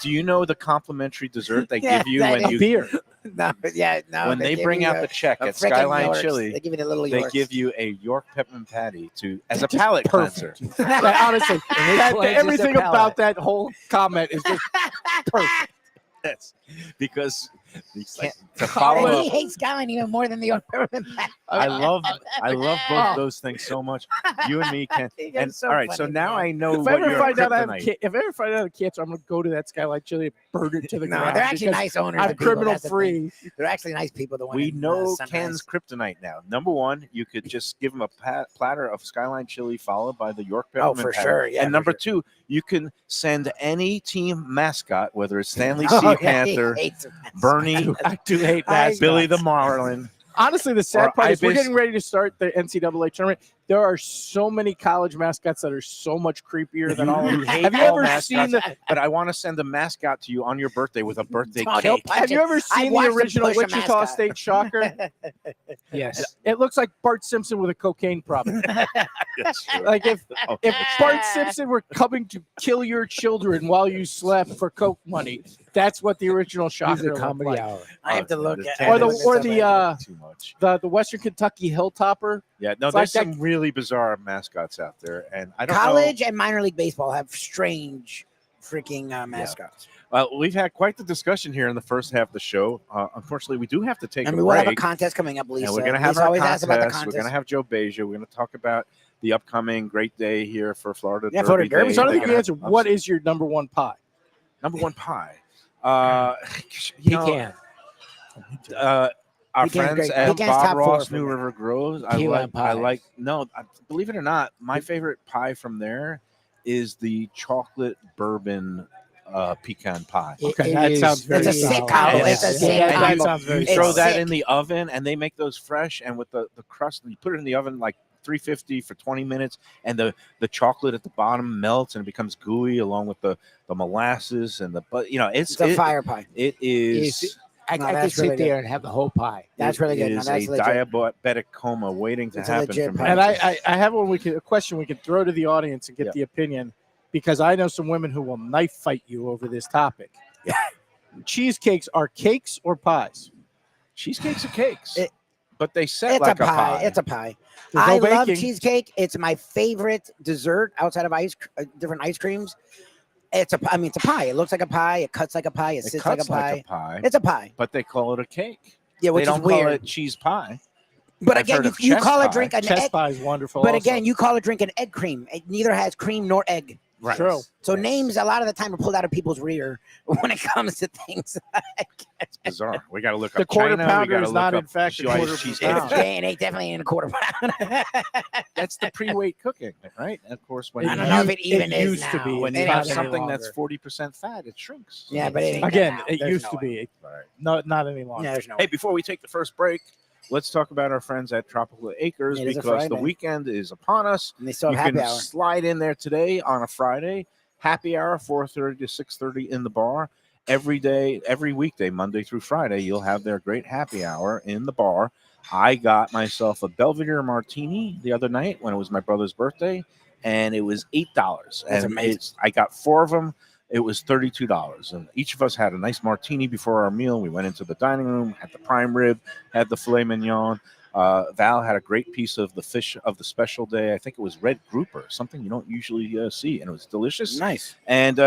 do you know the complimentary dessert they Yeah, give you that when is- you Beer. No, yeah, no. when they give bring you out a- the check a at frickin' Skyline Yorks. Chili, They give you the little they Yorks. give you a York peppermint patty as a palate perfect. cleanser. Honestly, cleanses the everything palate. about that whole comment is just perfect. Yes, because you can't to And follow he up. hates Skyline even more than the York peppermint patty. I love both those things so much. You and me can. You guys And are so all right, so funny, now man. I know If what I ever your find out I have kryptonite. if I ever find out I have cancer, I'm gonna go to that Skyline Chili and burn it to the No, ground. they're actually because nice owners. I'm the people, criminal that's the thing. free. They're actually nice people. The one We in, know Sunrise. Ken's kryptonite now. Number one, you could just give him a platter of Skyline Chili followed by the York Oh, peppermint for patty. sure. Yeah. And for number sure. two, you can send any team mascot, whether it's Stanley Oh, Sea yeah, Panther, he hates them. Bernie, I do hate I- mascots. Billy the Marlin. Honestly, the sad Or part is we're Ibis. getting ready to start the NCAA tournament. There are so many college mascots that are so much creepier than all of You hate Have you all ever mascots, seen the but I want to send a mascot to you on your birthday with a birthday Oh, he'll cake. punch Have you it. ever I've seen the watched him original push a Wichita mascot. State Shocker? Yes. It looks like Bart Simpson with a cocaine problem. Yes, sure. Like if Oh, Bart Simpson were coming to kill your children while you slept for coke money, that's what the original He's Shocker a looked comedy like. hour. I have to look the at tendons Or are the too much. the Western Kentucky Hilltopper. Yeah, no, It's there's like some really bizarre mascots out there, and I don't college and minor league baseball have strange freaking mascots. know. We've had quite the discussion here in the first half of the show. Unfortunately, we do have to take And a we will have a break, contest coming up, Lisa. and we're going to have Lisa our always asks about the contest. We're going to contest. have Joe Beja. We're going to talk about the upcoming great day here for Florida. Yeah, Florida Derby. Day. So I don't They're think you gonna answered. have What is your number one pie? number one pie? He can. Our Pecan's friends great. at Pecan's Bob top four Ross for New me. River Groves. Key lime I pie. like. No, believe it or not, my favorite pie from there is the chocolate bourbon pecan pie. Okay, that sounds very It's a sick solid. combo. And It's a it's- sick and that combo. sounds very You It's throw solid. that sick. in the oven, and they make those fresh, and with the crust, you put it in the oven like 350 for 20 minutes, and the chocolate at the bottom melts and it becomes gooey along with the molasses and the but It's a fire pie. It is. I No, could that's sit really there and have the whole pie. That's it really good. No, is that's a legit. diabetic coma waiting to It's a happen legit for me. pie. And I have a question we could throw to the audience and get Yeah. the opinion, because I know some women who will knife fight you over this topic. Cheesecakes are cakes or pies? Cheesecakes are cakes, It- but they set It's like a pie. It's a pie. I There's no love baking. cheesecake. It's my favorite dessert outside of different ice creams. It's a pie. It looks like a pie. It cuts like a pie. It It sits like a cuts like pie. a pie, It's a pie. but they call it a cake. Yeah, which they is don't call weird. it cheese pie. But I've again, heard you, of you chess call a pie. drink an Chess egg. pie is wonderful. But also. again, you call a drink an egg cream. It neither has cream nor egg. Right. True. So names a lot of the time are pulled out of people's rear when it comes to things. It's bizarre. We got to look The up quarter China. pounder we gotta is look not, up in fact, a Swiss quarter cheesecake. pound. It ain't definitely in a quarter pound. That's the pre-weight cooking, right? And of course, when I don't you- know if it even is used to now. be. when It you ain't have any something that's longer. 40% fat, it shrinks. Yeah, but it ain't Again, now. it There's used no to way. be. Right. No, not any longer. Yeah, there's no Hey, way. before we take the first break, let's talk about our friends at Tropical Acres It is a because the Friday. weekend is upon us. And they still You have can happy hour. slide in there today on a Friday. Happy hour, 4:30 to 6:30 in the bar. Every day, every weekday, Monday through Friday, you'll have their great happy hour in the bar. I got myself a Belvedere martini the other night when it was my brother's birthday, and it was $8. That's And amazing. I got 4 of them. It was $32. And each of us had a nice martini before our meal. We went into the dining room, had the prime rib, had the filet mignon. Val had a great piece of the fish of the special day. I think it was red grouper, something you don't usually see, and it was delicious. Nice. And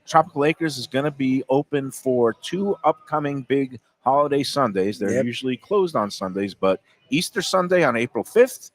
Tropical Acres is going to be open for 2 upcoming big holiday Sundays. They're Yep. usually closed on Sundays, but Easter Sunday on April 5th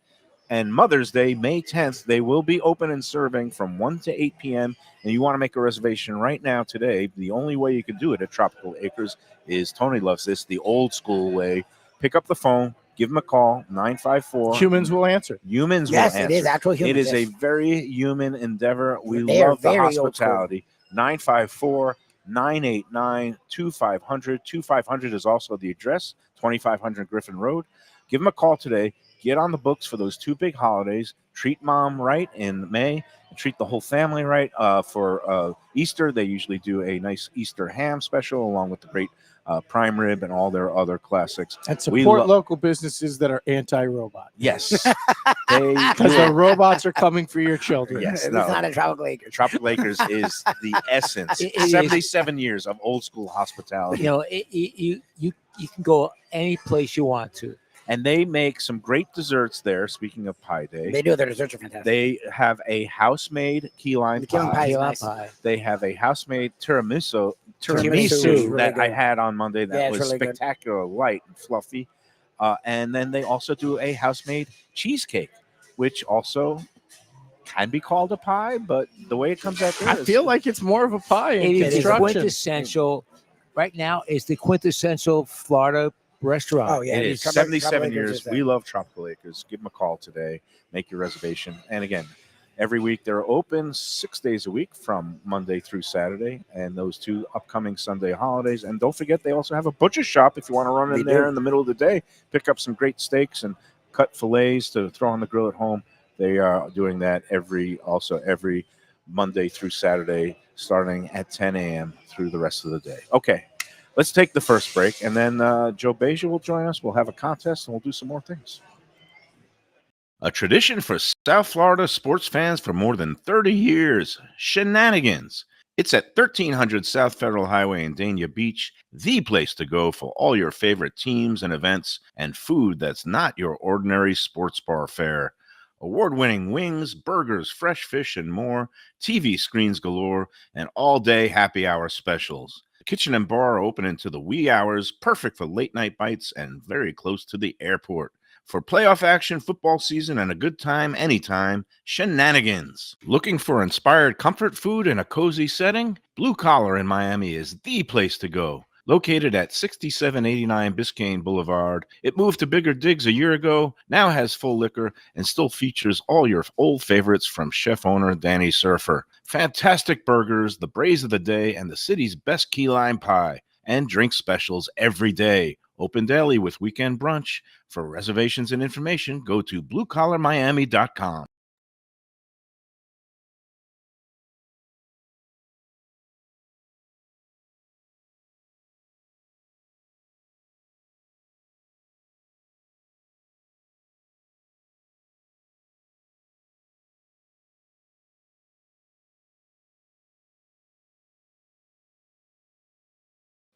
and Mother's Day, May 10th, they will be open and serving from 1 to 8 p.m. And you want to make a reservation right now today. The only way you can do it at Tropical Acres is, Tony loves this, the old school way. Pick up the phone, give them a call, 954. Humans will answer. Humans Yes, will it answer. is actual human. It is yes. a very human endeavor. We They are love the very old school. hospitality. 954-989-2500. 2500 is also the address, 2500 Griffin Road. Give them a call today. get on the books for those 2 big holidays. Treat mom right in May, and treat the whole family right. For Easter, they usually do a nice Easter ham special along with the great prime rib and all their other classics. And We support lo- local businesses that are anti-robot. Yes, Because the robots are coming for your children. Yes, It's no. not a Tropical Acres. Tropical Acres is the essence. It is. 77 years of old school hospitality. You know, you can go any place you want to. And they make some great desserts there. Speaking of Pie Day, They do. Their desserts are fantastic. they have a house-made key lime The key lime pie. pie is Key lime nice. pie. They have a house-made tiramisu Tiramisu is really that I good. had on Monday. That Yeah, it's was really good. spectacular, light and fluffy. And then they also do a house-made cheesecake, which also can be called a pie, but the way it comes out there, I feel like it's more of a pie in It is the construction. quintessential. Right now, is the quintessential Florida restaurant. Oh yeah, it these is Tropical 77 Acres years. is that. We love Tropical Acres. Give them a call today. Make your reservation. And again, every week they're open 6 days a week from Monday through Saturday, and those 2 upcoming Sunday holidays. And don't forget, they also have a butcher shop if you want to run in They there do. in the middle of the day, pick up some great steaks and cut fillets to throw on the grill at home. They are doing that every Monday through Saturday, starting at 10 a.m. through the rest of the day. Okay, let's take the first break, and then Joe Beja will join us. We'll have a contest, and we'll do some more things. A tradition for South Florida sports fans for more than 30 years, Shenanigans. It's at 1300 South Federal Highway in Dania Beach, the place to go for all your favorite teams and events and food that's not your ordinary sports bar fare. Award-winning wings, burgers, fresh fish, and more, TV screens galore, and all-day happy hour specials. The kitchen and bar are open into the wee hours, perfect for late-night bites and very close to the airport. For playoff action, football season, and a good time anytime, Shenanigans. Looking for inspired comfort food in a cozy setting? Blue Collar in Miami is the place to go. Located at 6789 Biscayne Boulevard, it moved to bigger digs a year ago, now has full liquor, and still features all your old favorites from chef owner Danny Surfer. Fantastic burgers, the braise of the day, and the city's best key lime pie. And drink specials every day. Open daily with weekend brunch. For reservations and information, go to bluecollarmiami.com.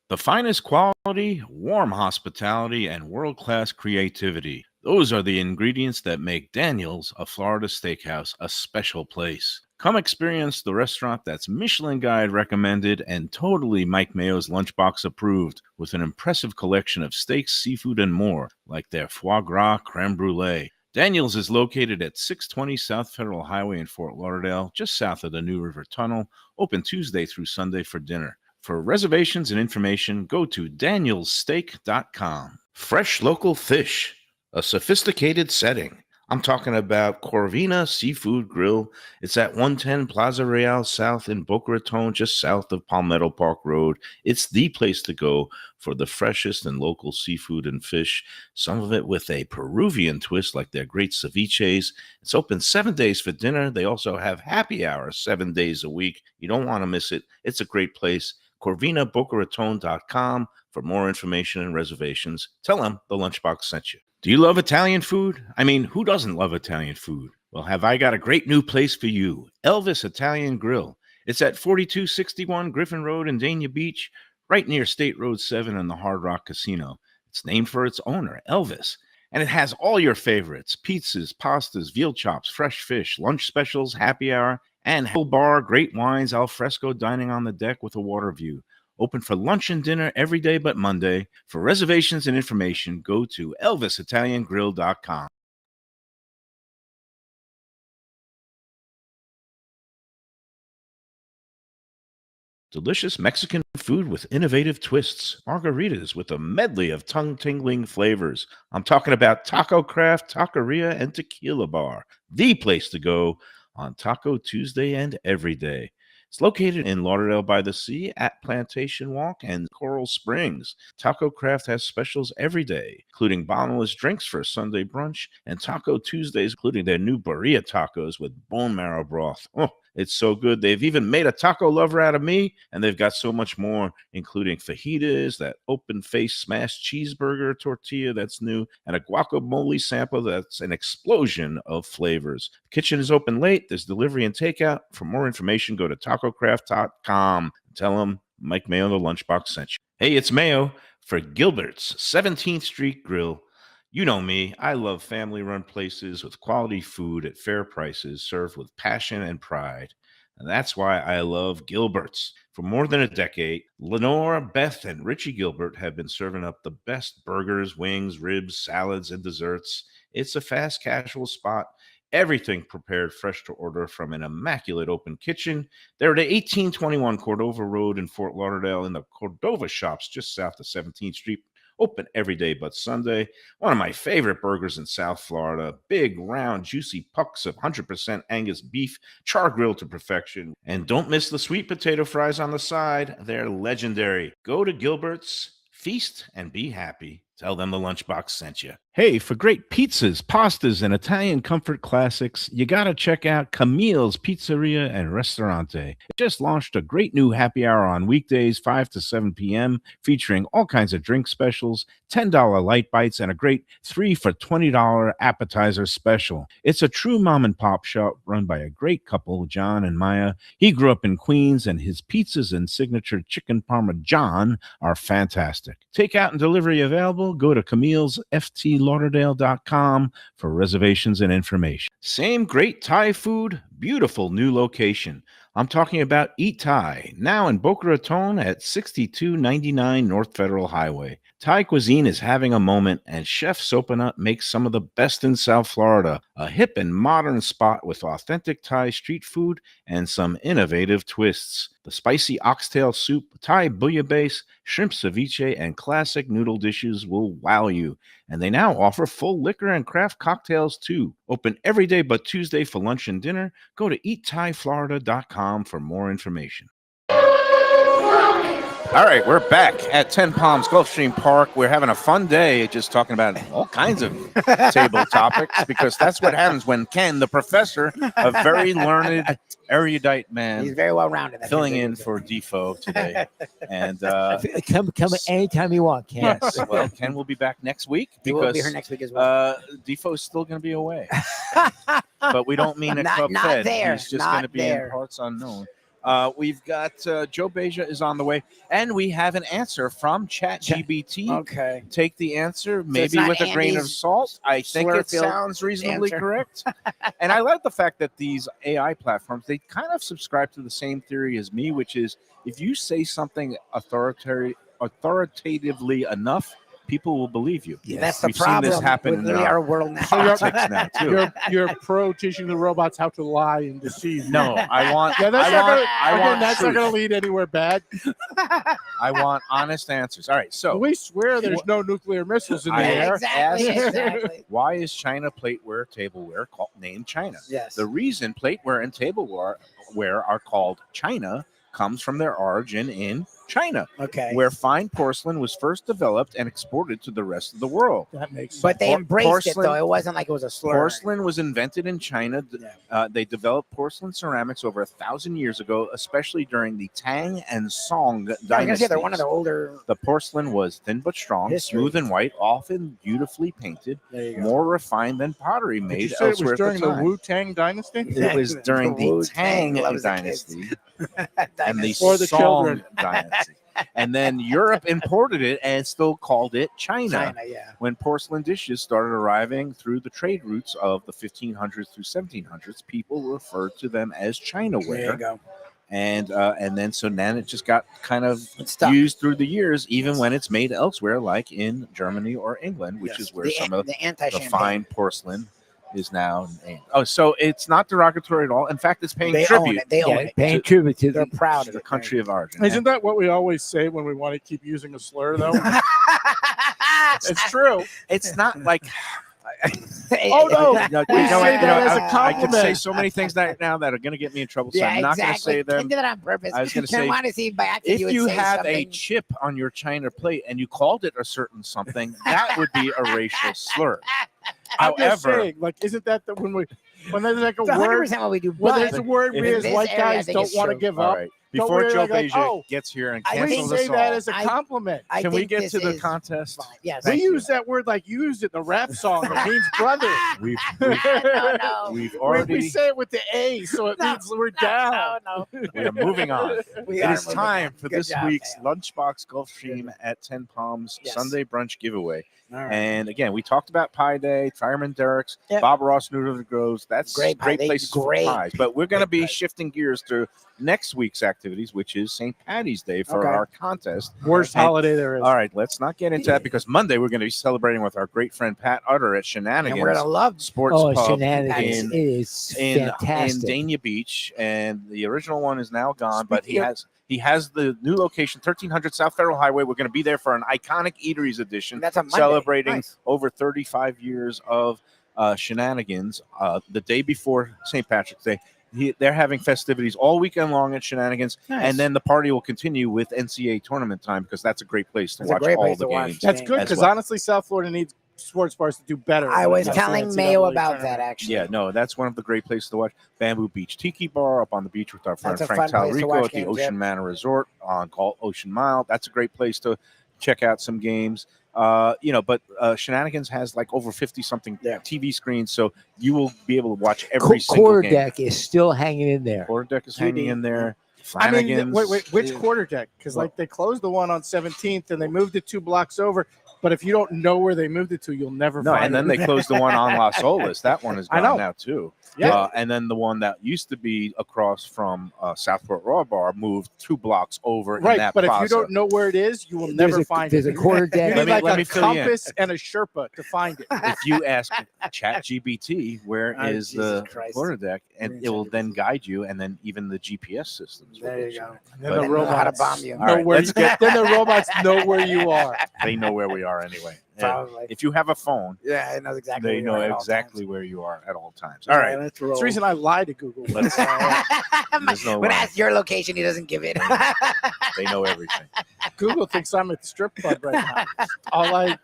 The finest quality, warm hospitality, and world-class creativity. Those are the ingredients that make Daniel's, a Florida steakhouse, a special place. Come experience the restaurant that's Michelin Guide recommended and totally Mike Mayo's Lunchbox approved, with an impressive collection of steaks, seafood, and more, like their foie gras creme brulee. Daniel's is located at 620 South Federal Highway in Fort Lauderdale, just south of the New River Tunnel, open Tuesday through Sunday for dinner. For reservations and information, go to danielssteak.com. Fresh local fish, a sophisticated setting. I'm talking about Corvina Seafood Grill. It's at 110 Plaza Real South in Boca Raton, just south of Palmetto Park Road. It's the place to go for the freshest and local seafood and fish, some of it with a Peruvian twist like their great ceviches. It's open 7 days for dinner. They also have happy hours 7 days a week. You don't want to miss it. It's a great place. CorvinaBocaRaton.com for more information and reservations. Tell them the Lunchbox sent you. Do you love Italian food? I mean, who doesn't love Italian food? Well, have I got a great new place for you, Elvis Italian Grill. It's at 4261 Griffin Road in Dania Beach, right near State Road 7 and the Hard Rock Casino. It's named for its owner, Elvis, and it has all your favorites: pizzas, pastas, veal chops, fresh fish, lunch specials, happy hour, and full bar, great wines, al fresco dining on the deck with a water view. Open for lunch and dinner every day but Monday. For reservations and information, go to elvisitaliangrill.com. Delicious Mexican food with innovative twists. Margaritas with a medley of tongue-tingling flavors. I'm talking about Taco Craft, Taqueria, and Tequila Bar. The place to go on Taco Tuesday and every day. It's located in Lauderdale by the Sea at Plantation Walk and Coral Springs. Taco Craft has specials every day, including bottomless drinks for Sunday brunch and Taco Tuesdays, including their new burrito tacos with bone marrow broth. Oh, it's so good. They've even made a taco lover out of me, and they've got so much more, including fajitas, that open-face smashed cheeseburger tortilla that's new, and a guacamole sample that's an explosion of flavors. The kitchen is open late. There's delivery and takeout. For more information, go to tacocraft.com. Tell them Mike Mayo, the Lunchbox, sent you. Hey, it's Mayo for Gilbert's 17th Street Grill. You know me, I love family-run places with quality food at fair prices served with passion and pride. And that's why I love Gilbert's. For more than a decade, Lenore, Beth, and Richie Gilbert have been serving up the best burgers, wings, ribs, salads, and desserts. It's a fast casual spot. Everything prepared fresh to order from an immaculate open kitchen. They're at 1821 Cordova Road in Fort Lauderdale in the Cordova Shops just south of 17th Street. Open every day but Sunday. One of my favorite burgers in South Florida. Big, round, juicy pucks of 100% Angus beef, char grilled to perfection. And don't miss the sweet potato fries on the side. They're legendary. Go to Gilbert's, feast, and be happy. Tell them the Lunchbox sent you. Hey, for great pizzas, pastas, and Italian comfort classics, you got to check out Camille's Pizzeria and Ristorante. It just launched a great new happy hour on weekdays, 5 to 7 p.m., featuring all kinds of drink specials, $10 light bites, and a great 3 for $20 appetizer special. It's a true mom-and-pop shop run by a great couple, John and Maya. He grew up in Queens, and his pizzas and signature chicken parmesan are fantastic. Takeout and delivery available. Go to Camille'sFTLauderdale.com for reservations and information. Same great Thai food, beautiful new location. I'm talking about Eat Thai, now in Boca Raton at 6299 North Federal Highway. Thai cuisine is having a moment, and Chef Sopanut makes some of the best in South Florida. A hip and modern spot with authentic Thai street food and some innovative twists. The spicy oxtail soup, Thai bouillabaisse, shrimp ceviche, and classic noodle dishes will wow you. And they now offer full liquor and craft cocktails too. Open every day but Tuesday for lunch and dinner. Go to eatthaiflorida.com for more information. All right, we're back at Ten Palms Gulfstream Park. We're having a fun day just talking about all kinds of table topics, because that's what happens when Ken, the professor, a very learned, erudite man, He's very well rounded. filling in for Defo today. And Come anytime you want, Ken. yes, well, Ken will be back next week He will because be here next week as well. Defoe's still going to be away. But we don't mean a Not- cup not fed. there, He's just not going to be there. in parts unknown. We've got Joe Beja is on the way, and we have an answer from ChatGPT. Okay. Take the answer, it's maybe not with a grain of Andy's salt. I think it slur-filled sounds reasonably answer. correct. And I like the fact that these AI platforms, they kind of subscribe to the same theory as me, which is if you say something authoritatively enough, people will believe you. That's the We've problem seen this happen with in our world now. politics now, too. You're pro teaching the robots how to lie and deceive. No, I want. Yeah, that's I not want, gonna, I again, want that's not truth. going to lead anywhere bad. I want honest answers. All right, so We swear there's no nuclear missiles in the I- air. Exactly. Ask- Exactly. why is China plateware, tableware named China? Yes. The reason plateware and tableware are called China comes from their origin in China, Okay. where fine porcelain was first developed and exported to the rest of the world. That makes But they Por- embraced it porcelain- though. It wasn't like it was a slur. Porcelain was invented in China. Yeah. They developed porcelain ceramics over 1,000 years ago, especially during the Tang and Song I was gonna say dynasties. they're one of the older. The porcelain was thin but strong, History. smooth and white, often beautifully painted, There you go. more refined than pottery Did you made say it elsewhere was during at the the time. Wu-Tang dynasty? It was during the Wu-Tang Tang loves the kids. dynasty and the Or the Song children. dynasty. And then Europe imported it and still called it China. China, yeah. When porcelain dishes started arriving through the trade routes of the 1500s through 1700s, people referred to them as There you Chinaware. go. And then so then it just got kind of It's stuck. used through the years, even when it's made elsewhere, like in Germany or England, which is where some of the the anti-champagne. fine porcelain is now named. Oh, so it's not derogatory at all. In fact, it's paying They own tribute it. They own Yeah, it. paying tribute to They're the proud to of the it. country of origin. Isn't that what we always say when we want to keep using a slur, though? It's true. It's not like Oh, no. No, We say that as a I can say compliment. so many things now that are going to get me in trouble. So Yeah, I'm not going to exactly. say them. Didn't do that on purpose. I was going to Didn't say, want to see by accident if you would you say have a something. chip on your china plate and you called it a certain something, that would be a racial slur. I'm just However, saying, like, isn't that when there's like a It's word 100% what we do. when But there's a word if we in as this white area, I guys think don't it's want to true. give all up? right. Don't Before we Joe like, Beja oh, gets here and I we cancels say us that all, as a I- compliment. I can we think get this to the is contest? fine. Yes. We Thank you. use that word like you used it in the rap song. It means brother. We've no. already We say it with the A, so it No, means we're down. No. we are moving on. We It are is moving time on. for Good this job, week's Mayo. Lunchbox Gulfstream at 10 Palms Yes. Sunday brunch giveaway. All right. And again, we talked about Pie Day, Fireman Derek's, Yep. Bob Ross Noodle Groves. That's Great pie. They- places great. for pies. But we're going to Great be pies. shifting gears to next week's activities, which is St. Patty's Day for Okay. our contest. Worst And- holiday there is. All right, let's not get into that because Monday we're going to be celebrating with our great friend Pat Utter at Shenanigans And we're gonna love. Sports Oh, Pub shenanigans! in It is in fantastic. Dania Beach, and the original one is now gone, but Speaking he has the new location, 1300 South Federal Highway. We're going to be there for an iconic eateries edition, That's a Monday. celebrating Nice. over 35 years of Shenanigans. The day before St. Patrick's Day, they're having festivities all weekend long at Shenanigans, Nice. and then the party will continue with NCAA tournament time because that's a great place to That's a watch great all place the to watch. games. That's good as because well. honestly, South Florida needs sports bars to do better. I was than telling NCAA Mayo about that tournament. actually. Yeah, no, that's one of the great places to watch. Bamboo Beach Tiki Bar up on the beach with our friend That's a Frank fun place to Talrico watch at the games, Ocean yep. Manor Resort called Ocean Mile. That's a great place to check out some games. But Shenanigans has like over 50 something Yeah. TV screens, so you will be able to watch every single Quarter game. deck is still hanging in there. Quarter deck is QD. hanging in there. I mean, Flanagan's. which quarter deck? Because like they closed the one on 17th and they moved it 2 blocks over. But if you don't know where they moved it to, you'll never No, find and then it. they closed the one on Las Olas. That one is I gone know. now too. Yeah. And then the one that used to be across from Southport Raw Bar moved 2 blocks over in Right, that but plaza. if you don't know where it is, you will never find There's it. a quarter You deck. need Let like me a fill you in. compass and a Sherpa to find it. If you ask ChatGPT where Oh, is Jesus the Christ. quarter deck, and it will then guide you, and then even the GPS systems. will There get you go. And then But- the They know how to robots bomb you. All know right, where let's you get- then the robots know where you are. They know where we are anyway. Yeah. Probably. If you have a phone, Yeah, it knows exactly. they where you know are at all exactly times. where you are at all times. All All right, right, let's That's roll. the reason I lie to Google. let's. There's no when lie. asked your location, he doesn't give it. They know everything. Google thinks I'm at the strip club right now. All right.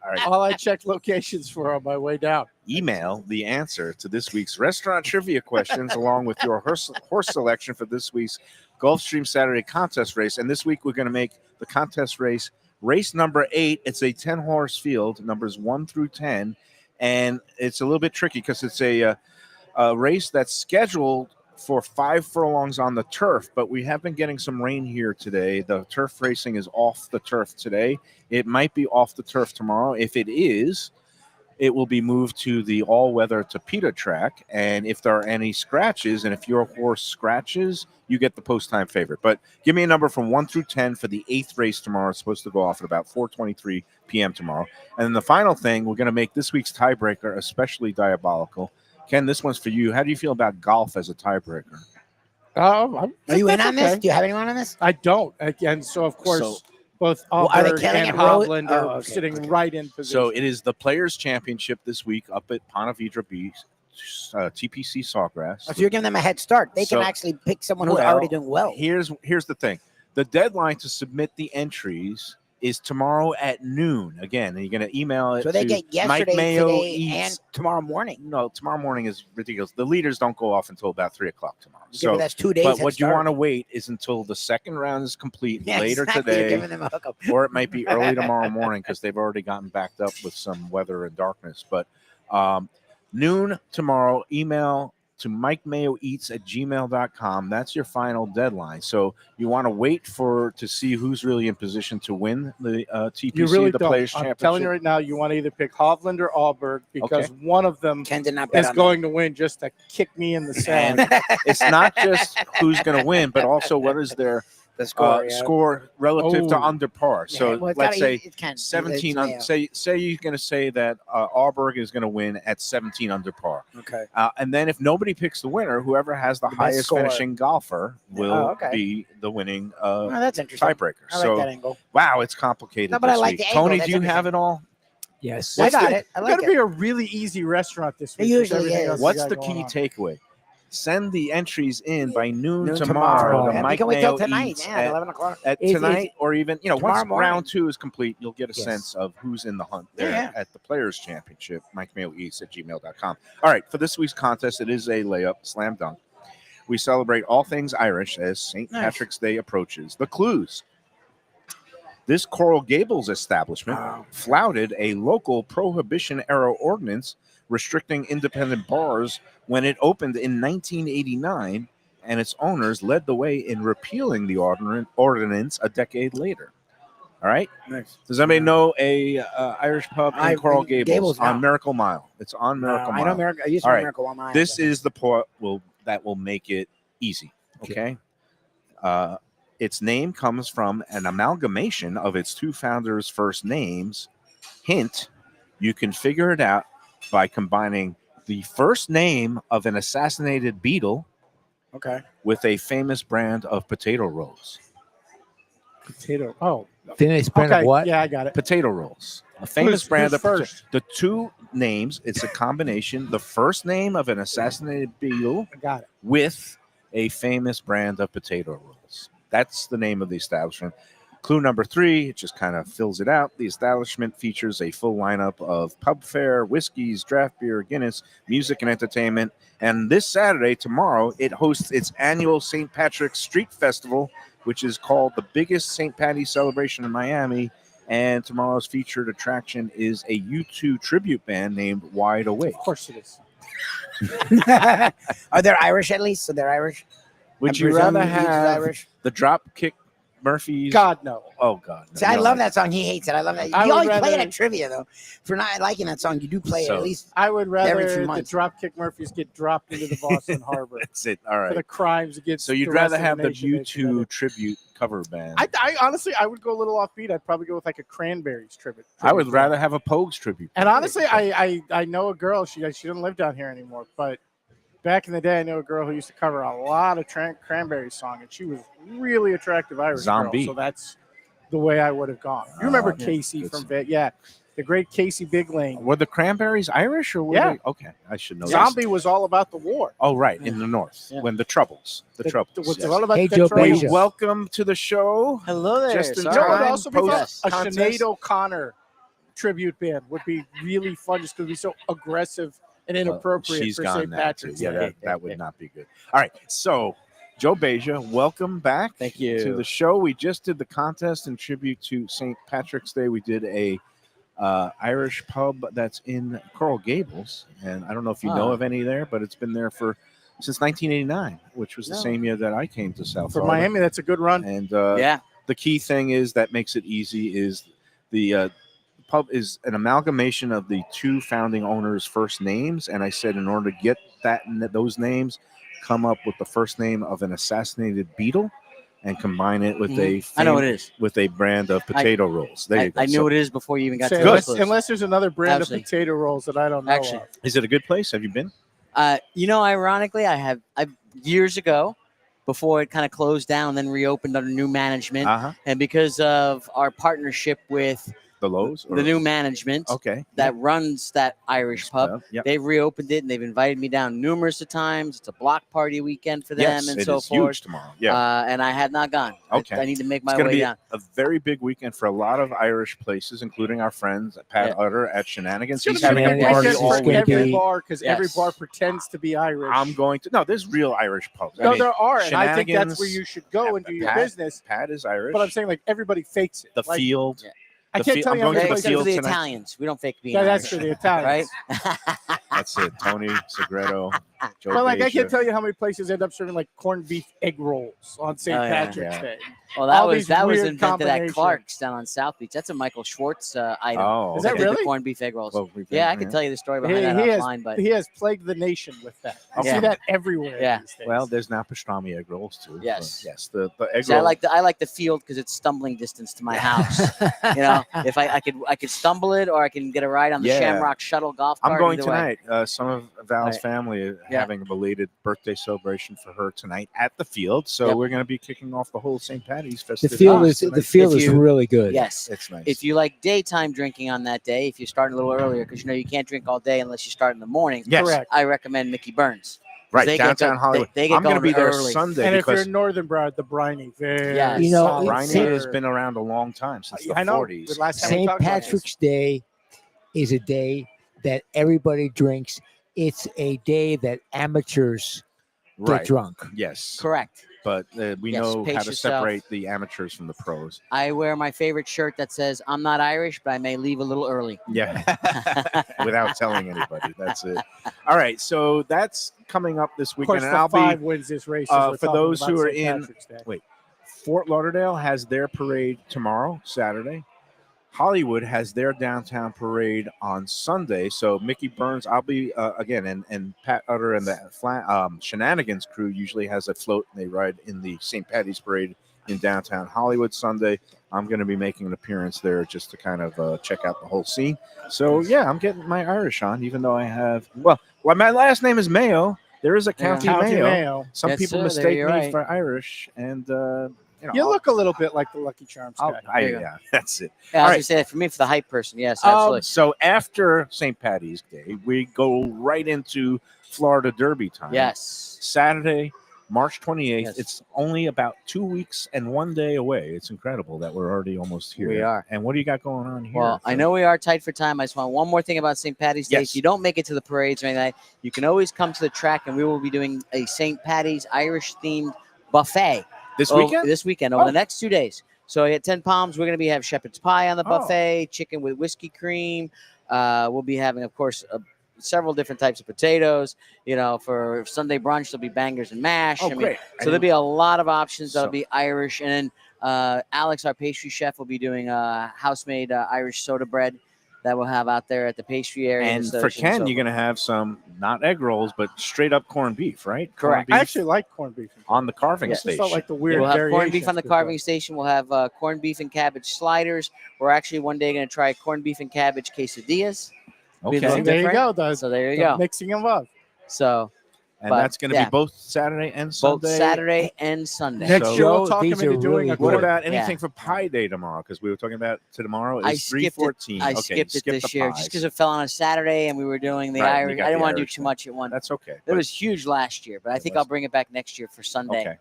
I check locations for on my way down. Email the answer to this week's restaurant trivia questions along with your horse selection for this week's Gulfstream Saturday contest race. And this week we're going to make the contest race number 8. It's a 10-horse field, numbers 1 through 10, and it's a little bit tricky because it's a race that's scheduled for 5 furlongs on the turf, but we have been getting some rain here today. The turf racing is off the turf today. It might be off the turf tomorrow. If it is, it will be moved to the all-weather Tapeta track. And if there are any scratches, and if your horse scratches, you get the post-time favorite. But give me a number from 1 through 10 for the 8th race tomorrow. It's supposed to go off at about 4:23 p.m. tomorrow. And then the final thing, we're going to make this week's tiebreaker especially diabolical. Ken, this one's for you. How do you feel about golf as a tiebreaker? Are you in that's on this? okay. Do you have anyone on this? I don't. And so, of course, So- both Well, are they Auburn killing and it, Ro- Hovland Oh, are okay, sitting okay. right in position. So it is the Players' Championship this week up at Ponte Vedra Beach, TPC Sawgrass. So you're giving them a head start. They can So- actually pick someone who's Well, already doing well. Here's the thing. The deadline to submit the entries is tomorrow at noon. Again, and you're going to email it So they to get Mike yesterday, Mayo today, Eats. and tomorrow morning. No, tomorrow morning is ridiculous. The leaders don't go off until about 3 o'clock tomorrow. Yeah, but So, that's 2 days. but head what you start. want to wait is until the second round is complete Yeah, later exactly. You're today, giving them a hookup. or it might be early tomorrow morning because they've already gotten backed up with some weather and darkness. But noon tomorrow, email to mikemayoeats@gmail.com. That's your final deadline. So you want to wait to see who's really in position to win the TPC, you really the don't. Players' I'm Championship. telling you right now, you want to either pick Hovland or Auburn because one of them Ken did not bet is on going to win just to kick me in the sand. them. It's not just who's going to win, but also what is their the score. Yeah. score relative to Oh. under par. Yeah, So well, it's let's gotta- say it can. 17 It's on, Mayo. say you're going to say that Auburn is going to win at 17 under par. Okay. And then if nobody picks the winner, whoever has the The best highest score. finishing golfer will Oh, okay. be the winning Well, that's interesting. tiebreaker. I like so that angle. wow, it's complicated No, but I this like week. the angle. Tony, That's do you have it all? Yes. I got it. I It's like got to it. be a really easy restaurant this It week. with usually everything is. else we What's got the going key on. takeaway? Send the entries in by noon Noon tomorrow. tomorrow. The Yeah, we Mike can wait till Mayo tonight. Eats Yeah, at at 11 o'clock. tonight, or even once tomorrow morning. round 2 is complete, you'll get a Yes. sense of who's in the hunt there Yeah. at the Players Championship. Mike Mayo Eats at gmail.com. All right, for this week's contest, it is a layup, slam dunk. We celebrate all things Irish as St. Nice. Patrick's Day approaches. The clues. This Coral Gables establishment flouted a local Prohibition-era ordinance restricting independent bars when it opened in 1989, and its owners led the way in repealing the ordinance a decade later. All right? Nice. Does anybody know a Irish pub in Coral Gables now. on Miracle Mile? It's on No, Miracle Mile. I know Miracle. I used to All know right. Miracle on my. This is the part that will make it easy. Okay. Its name comes from an amalgamation of its two founders' first names. Hint: you can figure it out by combining the first name of an assassinated beetle Okay. with a famous brand of potato rolls. Potato. Oh, Famous brand okay. of what? Yeah, I got it. Potato rolls. A famous brand who's of first? the two names. It's a combination. The first name of an assassinated beetle I got it. with a famous brand of potato rolls. That's the name of the establishment. Clue number 3, it just kind of fills it out. The establishment features a full lineup of pub fare, whiskeys, draft beer, Guinness, music, and entertainment. And this Saturday, tomorrow, it hosts its annual St. Patrick's Street Festival, which is called the biggest St. Patty's celebration in Miami. And tomorrow's featured attraction is a U2 tribute band named Wide Awake. Of course it is. Are they Irish at least? So they're Irish. Would I you presume rather Eats is have Irish? the Dropkick Murphys? God, no. Oh, God. no. See, I You love like that song. He hates it. I love that. I You would always play it rather- at trivia though. For not liking that song, you do play it So- at least. I would Every few rather the months. Dropkick Murphys get dropped into the Boston Harbor That's it. All for right. the crimes against. So you'd the rest rather of have the nation they've U2 committed. tribute cover band. I honestly, I would go a little offbeat. I'd probably go with like a Cranberries tribute. I would band. rather have a Pogues tribute. And honestly, I know a girl. She doesn't live down here anymore, but back in the day, I know a girl who used to cover a lot of Cranberries song, and she was really attractive Irish Zombie. girl. So that's the way I would have gone. You remember yeah. Casey Good from song. Vegas? Yeah, the great Casey Big Lane. Were the Cranberries Irish or were Yeah. they? Okay, I should know. Zombie was all about the war. Oh, right, in the north Yeah. when the Troubles. The Troubles. It was yes. all about Hey, the Joe Troubles. Beja. Welcome to the show. Hello there. Just in You know what would time, also be fun? post A contest. Sinead O'Connor tribute band would be really fun just because it'd be so aggressive and inappropriate She's for gone St. now, Patrick's too. Yeah, Day. that would not be good. All right, so Joe Beja, welcome back. Thank you. To the show. We just did the contest in tribute to St. Patrick's Day. We did a Irish pub that's in Coral Gables, and I don't know if you know Ah. of any there, but it's been there since 1989, which was the No. same year that I came to South For Florida. Miami, that's a good run. And Yeah. the key thing is that makes it easy is the pub is an amalgamation of the two founding owners' first names, and I said in order to get those names, come up with the first name of an assassinated beetle and combine it with I know what it is. with a brand of potato rolls. There you go. I knew So, what it is before you even got Say, to Good. the unless there's another brand Actually. of potato rolls that I don't know Actually. of. is it a good place? Have you been? Ironically, I years ago, before it kind of closed down, then reopened under new management, Uh-huh. and because of our partnership with The Lowe's? the new management Okay. that runs that Irish pub, Yep. they've reopened it and they've invited me down numerous of times. It's a block party weekend for them Yes, and it so is forth. huge tomorrow. Yeah. And I had not gone. Okay. I need to make It's my going to way be down. a very big weekend for a lot of Irish places, including our friends Pat Yeah. Utter at Shenanigans. It's He's going to having be a a party weekend all for gonna every weekend. be- bar because every Yes. bar pretends to be Irish. I'm going to. No, there's real Irish pubs. I No, mean, there are, and I think that's Shenanigans, where you should go and do your Pat- business. Pat is Irish. But I'm saying, like, everybody fakes it. the Like, field. Yeah. I the can't fi- tell I'm you how going many to the places. Except for field the tonight. Italians. We don't fake being Yeah, that's Irish, for the Italians. right? That's it. Tony Segreto, Joe But like, I Beja. can't tell you how many places end up serving like corned beef egg rolls on St. Oh, yeah. Patrick's Yeah. Day. Well, that All was these that was weird invented at combinations. Clark's down on South Beach. That's a Michael Schwartz item. Oh, Is that They did really? The corned beef egg rolls. Well, we've Yeah, I been- can tell you the story behind He, that he has, offline, but he has plagued the nation with that. I Yeah. see that everywhere. Yeah. These days. Well, there's now pastrami egg rolls too. Yes. But yes. The egg see, I roll. like the field because it's stumbling distance to my house. If I could stumble it or I can get a ride on the Yeah. Shamrock Shuttle golf cart. I'm going either way. tonight. Some of Val's Right. family Yeah. having a belated birthday celebration for her tonight at the field. So Yep. we're going to be kicking off the whole St. Patty's The festivities. field is tonight. the field If is you- really good. Yes. It's nice. If you like daytime drinking on that day, if you're starting a little earlier, because you can't drink all day unless you start in the morning. yes, Correct. I recommend Mickey Burns. right, they get downtown go- Hollywood. they get I'm going to going be there early. Sunday And if because you're Northern Broad, the briny, very Yes. You know, solid. Briny St. has been around a long time, since the I know. 40s. The last time we St. talked about this. Patrick's Day is a day that everybody drinks. It's a day that amateurs get Right. drunk. Yes. Correct. But we Yes, know pace how to yourself. separate the amateurs from the pros. I wear my favorite shirt that says, "I'm not Irish, but I may leave a little early." Yeah. Without telling anybody. That's it. All right. So that's coming up this Of weekend. course, And the I'll 5 be wins this race. for those who are in- Fort Lauderdale has their parade tomorrow, Saturday. Hollywood has their downtown parade on Sunday. So Mickey Burns, I'll be again, and Pat Utter and the Shenanigans crew usually has a float, and they ride in the St. Patty's parade in downtown Hollywood Sunday. I'm going to be making an appearance there just to kind of check out the whole scene. So yeah, I'm getting my Irish on, even though I have well, my last name is Mayo. There is a County Mayo. Mayo. Some Yes, people sir, there mistake me you're right. for Irish, and You look a little bit like the Lucky Charms guy. There you go. yeah, that's it. Yeah, I was All gonna right. say that for me, for the hype person. Yes, absolutely. So after St. Patty's Day, we go right into Florida Derby time. Yes. Saturday, March 28th. Yes. It's only about 2 weeks and 1 day away. It's incredible that we're already almost here. We are. And what do you got going on here? Well, I know we are tight for time. I just want one more thing about St. Patty's Day. Yes. If you don't make it to the parades or anything like that, you can always come to the track, and we will be doing a St. Patty's Irish-themed buffet This weekend? This weekend, over Oh. the next 2 days. So at 10 Palms, we're going to have shepherd's pie on the Oh. buffet, chicken with whiskey cream. We'll be having, of course, several different types of potatoes. For Sunday brunch, there'll be bangers and mash. Oh, great. So there'll be a lot of options that'll So- be Irish. And then Alex, our pastry chef, will be doing house-made Irish soda bread that we'll have out there at the pastry area. And for Ken, you're going to have some, not egg rolls, but straight up corned beef, right? Correct. Corned I beef actually like corned beef. on the carving Yeah. Just station. felt like the weird We'll have corned variations beef on the to carving it. station. We'll have corned beef and cabbage sliders. We're actually one day going to try corned beef and cabbage quesadillas. okay. Be So there you different. go. So there you The go. mixing them up. So And but, that's going to yeah. be both Saturday and both Sunday. Saturday and Sunday. Next So- year, we'll Joe, talk him these into are doing really a good. What corn. about Yeah. anything for Pie Day tomorrow? Because we were talking about tomorrow I is skipped it. 3:14. I Okay, skipped it skip this the year just pies. because it fell on a Saturday and we were doing the Right, you Irish. got I didn't the want to do Irish too thing. much at once. That's okay. It but- was huge last year, but I It think was. I'll bring it back next year for Sunday. okay.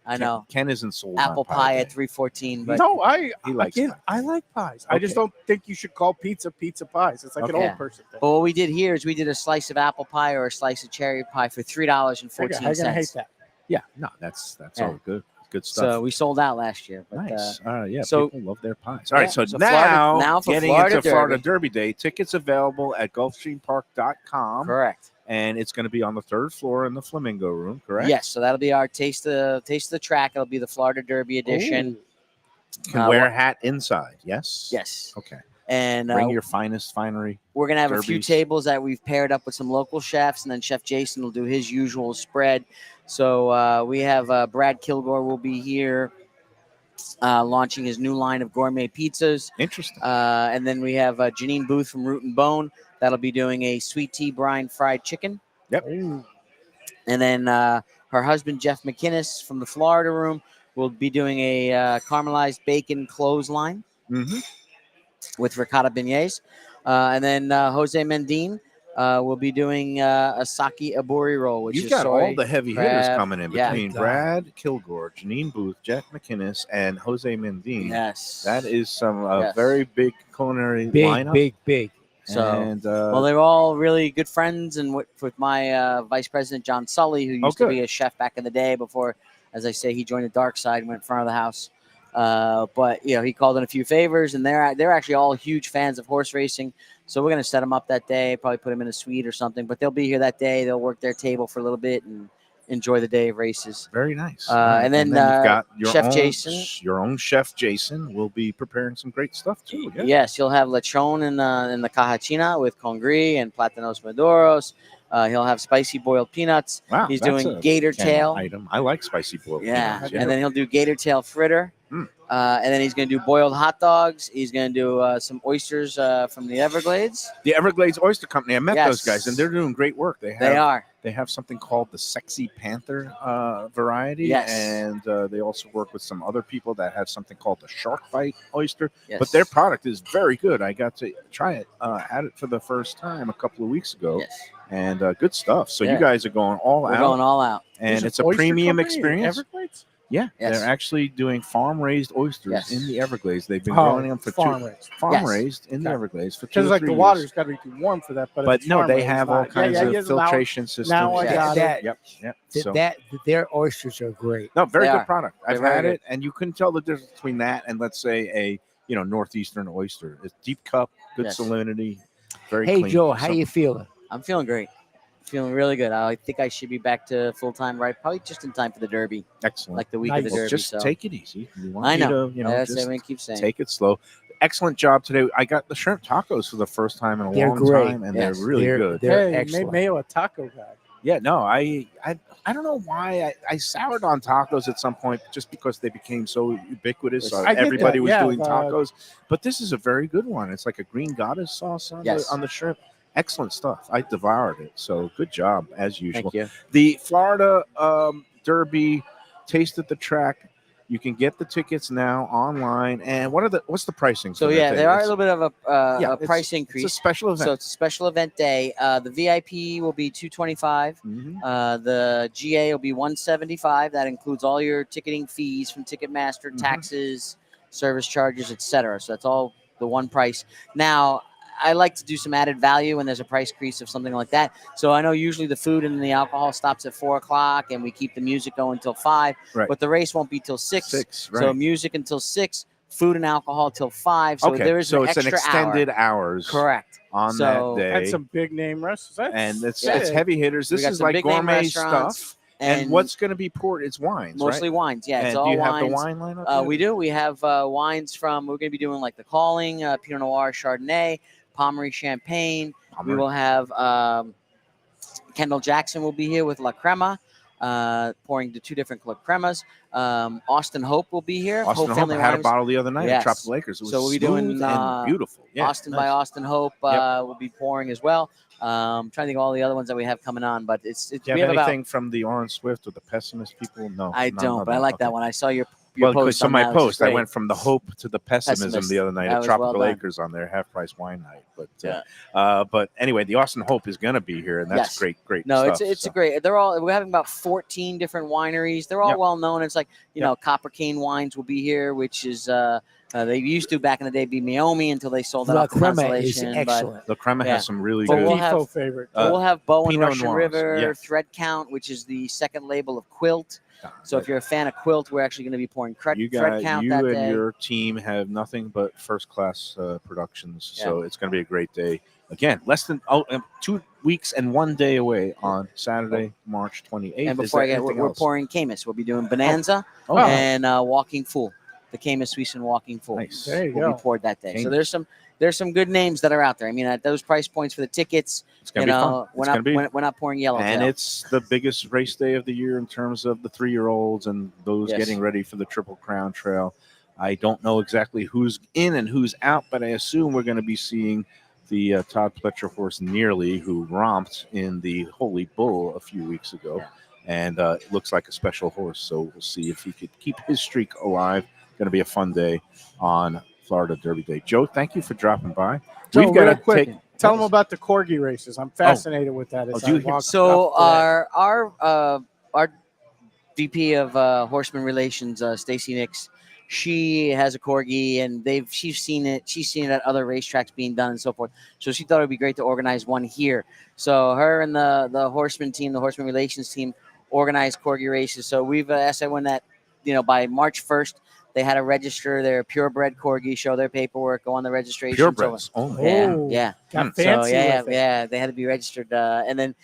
I know. Ken isn't sold Apple on pie Day. at 3:14, but No, I He likes again, pie. I like pies. I just Okay. don't think you should call pizza pies. It's like an Okay. old person thing. but what we did here is we did a slice of apple pie or a slice of cherry pie for $3.14. How you gonna hate that? Yeah, no, that's Yeah. all good stuff. So we sold out last year. But, Nice. Yeah, so- people love their pies. All right, Yeah, so, so now for getting Florida into Florida Derby. Derby Day, tickets available at GulfstreamPark.com, correct. and it's going to be on the 3rd floor in the Flamingo Room, correct? Yes, so that'll be our taste of the track. It'll be the Florida Derby edition. Can wear a hat inside, yes? Yes, Okay. and Bring your finest finery. we're gonna have a few derbies. tables that we've paired up with some local chefs, and then Chef Jason will do his usual spread. So we have Brad Kilgore will be here, launching his new line of gourmet pizzas. Interesting. And then we have Janine Booth from Root and Bone that'll be doing a sweet tea brine fried chicken. Yep. And then her husband Jeff McInnes from the Florida Room will be doing a caramelized bacon clothesline Mm-hmm. with ricotta beignets. And then Jose Mendine will be doing a sake aburi roll, which You've is got soy all the heavy hitters crab. coming in Yeah. between Brad Kilgore, Janine Booth, Jeff McInnes, and Jose Mendine. Yes. That is some Yes. very big culinary Big, lineup. big. So, and, well, they're all really good friends, and with my vice president John Sully, who used to good. be a chef back in the day before, as I say, he joined the dark side and went in front of the house. But he called in a few favors, and they're actually all huge fans of horse racing. So we're gonna set them up that day, probably put them in a suite or something. But they'll be here that day. They'll work their table for a little bit and enjoy the day of races. very nice. And then, you've got your Chef own, Jason. Your own chef Jason will be preparing some great stuff too. Yeah. Yes, he'll have lechon in the cajachina with congri and platanos maduros. He'll have spicy boiled peanuts. Wow, He's that's doing a gator Ken tail. item. I like spicy boiled. Yeah, peanuts, and then he'll do gator tail fritter. Mm. And then he's going to do boiled hot dogs. He's going to do some oysters from the Everglades. the Everglades Oyster Company. I met Yes. those guys, and they're doing great work. They They are. They have something called the Sexy Panther variety, Yes. and they also work with some other people that have something called the Shark Bite oyster. Yes. But their product is very good. I got to try it, had it for the first time a couple of weeks ago, Yes. and good stuff. So Yeah. you guys are going all We're out, going all out. and There's it's a oyster premium company in experience. Everglades? Yeah, Yes. they're actually doing farm-raised oysters Yes. in the Everglades. They've been Oh, growing them for farm-raised. farm-raised in the Okay. Everglades for 2 Because or like 3 the years. water's got to be too warm for that. But, if But it's no, they farm-raised, have not. all kinds of now- filtration systems. Now I Yes. got it. That, Yep. th- So that their oysters are great. no, very They good are. product. They're I've very had good. it, and you couldn't tell the difference between that and let's say a northeastern oyster. It's deep cup, good Yes. salinity, very Hey clean. Joe, how So- you feeling? I'm feeling great. Feeling really good. I think I should be back to full time, right? Probably just in time for the Derby, Excellent. like the week of the Nice. Well, Derby. just So take it easy. We want I you know. to, That's just everyone keeps saying. take it slow. Excellent job today. I got the shrimp tacos for the first time in a They're long great. time, and Yes. they're really good. They're Hey, made excellent. Mayo a taco guy. Yeah, no, I don't know why I soured on tacos at some point just because they became so ubiquitous. I get Everybody that, was yeah, doing tacos, but this is a very good one. It's like a green goddess sauce on, Yes. on the shrimp. Excellent stuff. I devoured it. So good job as usual. Thank you. The Florida Derby Taste at the Track. You can get the tickets now online. And what's the pricing? So for that yeah, day? there are a It's- little bit of yeah, a it's- price It's a increase. special event. So it's a special event day. The VIP will be $225. Mhm. The GA will be $175. That includes all your ticketing fees from Ticketmaster, Mhm. taxes, service charges, etc. So that's all the one price. Now, I like to do some added value when there's a price increase of something like that. So I know usually the food and the alcohol stops at 4:00, and we keep the music going till 5. Right. But the race won't be till 6. 6, So right. music until 6, food and alcohol till 5. So Okay, there is so an it's extra an extended hour. hours Correct. on So- that day. Had some big name restaurants. And it's Yeah. heavy hitters. We This got is some like big name gourmet restaurants, stuff. And what's going to be poured? It's wines, mostly right? wines. Yeah, and it's do all you have wines. the wine lineup? We do. We have wines from. We're going to be doing like the Calling, Pinot Noir, Chardonnay, Pommery Champagne. We will have Kendall Jackson will be here with La Crema, pouring the 2 different La Cremas. Austin Hope will be here. Austin Hope Family had a Wines. bottle the other night Yes. at Tropical Acres. It was So we'll be smooth doing, and beautiful. Yeah, Austin by nice. Austin Hope will be pouring as well. Trying to think of all the other ones that we have coming on, but Do you we have have about. anything from the Orange Swift or the Pessimist people? No, I none don't, of but I that. like that Okay. one. I saw your Well, post because on on my that, which is post, I great. went from the hope to the pessimism Pessimist. the other night That at was well Tropical done. Acres on their half price wine night. But Yeah. but anyway, the Austin Hope is going to be here, and that's Yes. great. No, stuff, it's so. a great. We're having about 14 different wineries. They're all Yep. well known. It's like Copper Cane Wines will be here, which is they used to back in the day be Mayomi until they sold that La off to Crema is Constellation. But excellent. La Crema Yeah. has some really But good. we'll have- Defo favorite. we'll have Bow and Pinot Russian Noirs, River, yes. Thread Count, which is the second label of Quilt. So if you're a fan of Quilt, we're actually going to be pouring you Thread Count you that and day. your team have nothing but first class productions, so it's going to be a great day. Again, less than 2 weeks and 1 day away on Saturday, March 28th. And Is before there I get, anything we're else? pouring Camus. We'll be doing Bonanza Oh, and Walking Fool. The Camus Suisse and Walking Fool. nice. There you Will go. be poured that day. So Camus. there's some good names that are out there. I mean, at those price points for the tickets, It's going to be fun. we're It's not going to be. we're not pouring Yellowtail. And it's the biggest race day of the year in terms of the 3-year-olds and those Yes. getting ready for the Triple Crown Trail. I don't know exactly who's in and who's out, but I assume we're going to be seeing the Todd Pletcher horse Nearly, who romped in the Holy Bull a few weeks ago. Yeah. And it looks like a special horse. So we'll see if he could keep his streak alive. Going to be a fun day on Florida Derby Day. Joe, thank you for dropping by. Joe, We've got real to quick, take. tell them about the corgi races. I'm fascinated with that. As do you I hear- walk So up our VP of Horseman Relations, Stacy Nix, she has a corgi, and she's seen it. She's seen it at other racetracks being done and so forth. So she thought it would be great to organize one here. So her and the Horseman team, the Horseman Relations team, organized corgi races. So we've asked everyone that by March 1st they had to register their purebred corgi, show their paperwork, go on the registration. Purebreds. Oh, Yeah, Oh, yeah. got So fancy yeah, with it. yeah, they had to be registered, and then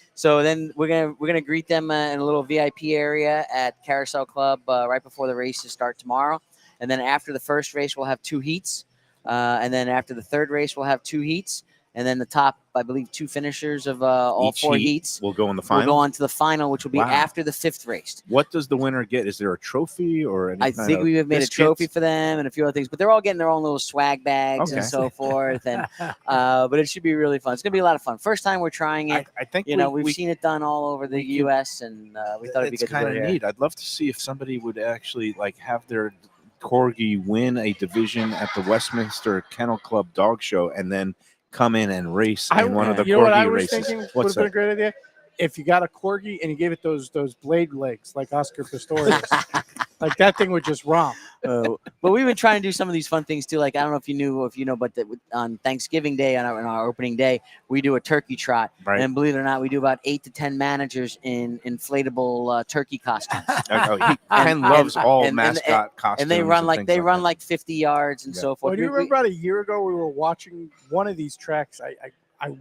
we're gonna greet them in a little VIP area at Carousel Club right before the races start tomorrow, and then after the first race we'll have 2 heats, and then after the third race we'll have 2 heats, and then the top, I believe, 2 finishers of all Each 4 heat heats will go in the will final. go on to the final, which will be Wow. after the 5th race. What does the winner get? Is there a trophy or any I kind think of we have made biscuits? a trophy for them and a few other things, but they're all getting their own little swag bags Okay. and so forth. And but it should be really fun. It's gonna be a lot of fun. First time we're trying it. I think We've seen it done all over the we could- U.S. and we thought it'd be it's good to do kind it of here. neat. I'd love to see if somebody would actually like have their corgi win a division at the Westminster Kennel Club Dog Show and then come in and race in one of the you know what I corgi was races. thinking would What's have been a that? great idea? If you got a corgi and you gave it those blade legs like Oscar Pistorius, like that thing would just romp. But we've been trying to do some of these fun things too. Like I don't know if you know, but on Thanksgiving Day, on our opening day, we do a turkey trot, Right. and believe it or not, we do about 8 to 10 managers in inflatable turkey costumes. Ken loves all and- mascot costumes, And they run like things run that. like 50 yards and Yeah. so forth. Well, do you remember about a year ago we were watching one of these tracks?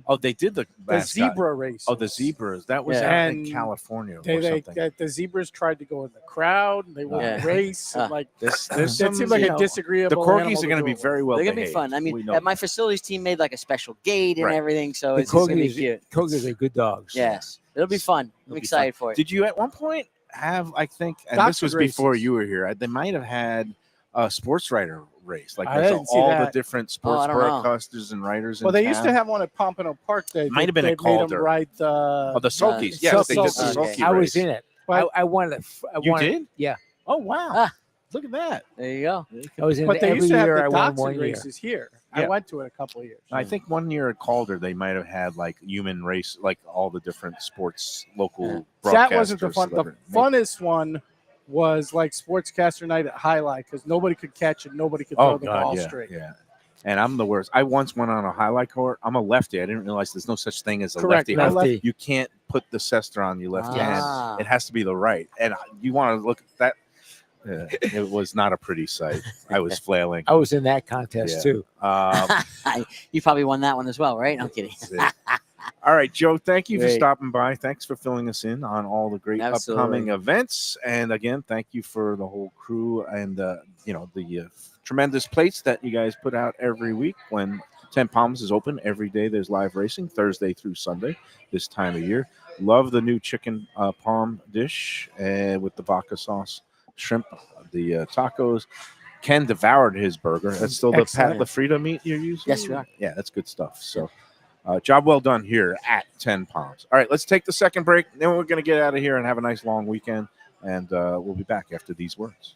Oh, they did the The mascot. zebra race. Oh, the zebras. That was Yeah. out in And California or They something. the zebras tried to go in the crowd and they wouldn't Yeah. race. And like There's that some, seemed like you a know, disagreeable. the corgis animal are to going to do be it with. very well They're gonna be behaved. fun. I We mean, know my facilities team made like a special gate and Right. everything, so The it's just gonna be corgis, cute. corgis are good dogs. Yes, it'll be fun. I'm It'll be excited for it. Did you at one point have, I think, and this Dachshund was before races. you were here, they might have had a sports writer race. Like I there's didn't see all the that. different sports I don't know. broadcasters and writers in Well, they used to town. have one at Pompano Park. Might have been they at made 'em Calder. ride the. Oh, the Sulkies. Yes, they did the Sulkies. Sulky I was race. in it. But- I won it. You did? Yeah, Oh, wow. Ah. Look at that. There you go. I was in But it they every used to have year. the I won Dachshund one year. races here. I Yeah. went to it a couple of years. I think one year at Calder, they might have had like human race, like all the different sports local broadcasters. That wasn't the fun. The celebrity- funnest one was like Sportscaster Night at Highlight because nobody could catch it, nobody could Oh, throw the God, ball yeah, straight. yeah. And I'm the worst. I once went on a highlight court. I'm a lefty. I didn't realize there's no such thing as a Correct. lefty. No Lefty. You can't put the cester on your left Ah. hand. It has to be the right. And you want to look at that. It was not a pretty sight. I was flailing. I was in that contest Yeah. too. You probably won that one as well, right? I'm kidding. That's it. All right, Joe, thank you for Great. stopping by. Thanks for filling us in on all the great Absolutely. upcoming events. And again, thank you for the whole crew and the tremendous plates that you guys put out every week when Ten Palms is open. Every day there's live racing, Thursday through Sunday this time of year. Love the new chicken parm dish with the vodka sauce, shrimp, the tacos. Ken devoured his burger. That's still the Pat Excellent. LaFrida meat you're using? Yes, we are. Yeah, that's good stuff. So job well done here at 10 Palms. All right, let's take the second break. Then we're going to get out of here and have a nice long weekend. And we'll be back after these words.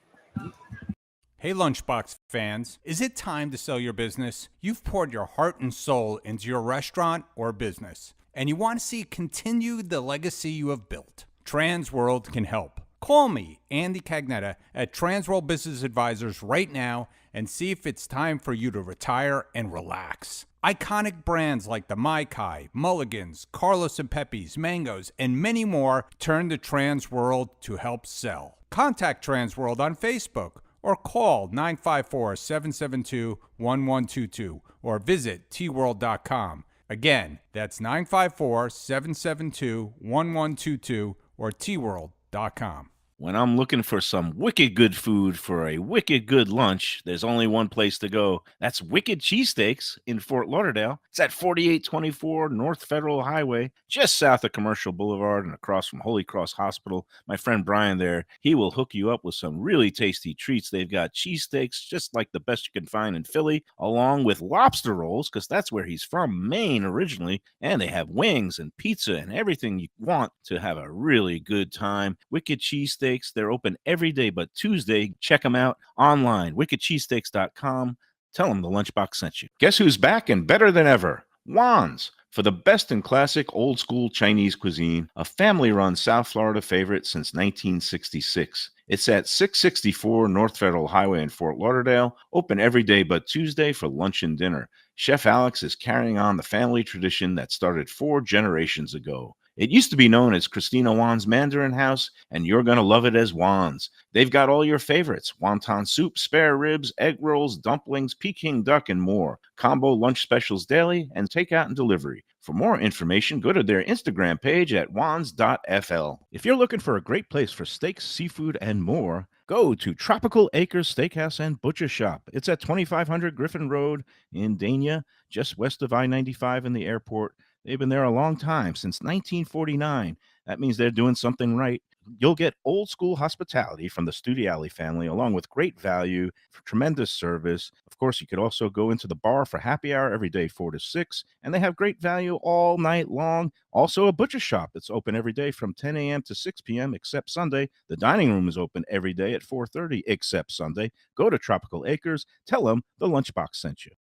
Hey Lunchbox fans, is it time to sell your business? You've poured your heart and soul into your restaurant or business, and you want to see continue the legacy you have built. Transworld can help. Call me, Andy Cagnetta, at Transworld Business Advisors right now and see if it's time for you to retire and relax. Iconic brands like the Mai Kai, Mulligans, Carlos and Pepe's, Mangoes, and many more turn to Transworld to help sell. Contact Transworld on Facebook or call 954-772-1122 or visit tworld.com. Again, that's 954-772-1122 or tworld.com. When I'm looking for some wicked good food for a wicked good lunch, there's only one place to go. That's Wicked Cheesesteaks in Fort Lauderdale. It's at 4824 North Federal Highway, just south of Commercial Boulevard and across from Holy Cross Hospital. My friend Brian there, he will hook you up with some really tasty treats. They've got cheesesteaks, just like the best you can find in Philly, along with lobster rolls, because that's where he's from, Maine originally. And they have wings and pizza and everything you want to have a really good time. Wicked Cheesesteaks. They're open every day but Tuesday. Check them out online, wickedcheesesteaks.com. Tell them the Lunchbox sent you. Guess who's back and better than ever? Juan's. For the best in classic old school Chinese cuisine, a family run South Florida favorite since 1966. It's at 664 North Federal Highway in Fort Lauderdale, open every day but Tuesday for lunch and dinner. Chef Alex is carrying on the family tradition that started 4 generations ago. It used to be known as Christina Juan's Mandarin House, and you're going to love it as Juan's. They've got all your favorites: wonton soup, spare ribs, egg rolls, dumplings, Peking duck, and more. Combo lunch specials daily and takeout and delivery. For more information, go to their Instagram page at wans.fl. If you're looking for a great place for steaks, seafood, and more, Go to Tropical Acres Steakhouse and Butcher Shop. It's at 2500 Griffin Road in Dania, just west of I-95 and the airport. They've been there a long time, since 1949. That means they're doing something right. You'll get old school hospitality from the Studiali family, along with great value, tremendous service. Of course, you could also go into the bar for happy hour every day, 4 to 6, and they have great value all night long. Also, a butcher shop that's open every day from 10 a.m. to 6 p.m. except Sunday. The dining room is open every day at 4:30 except Sunday. Go to Tropical Acres. Tell them the Lunchbox sent you.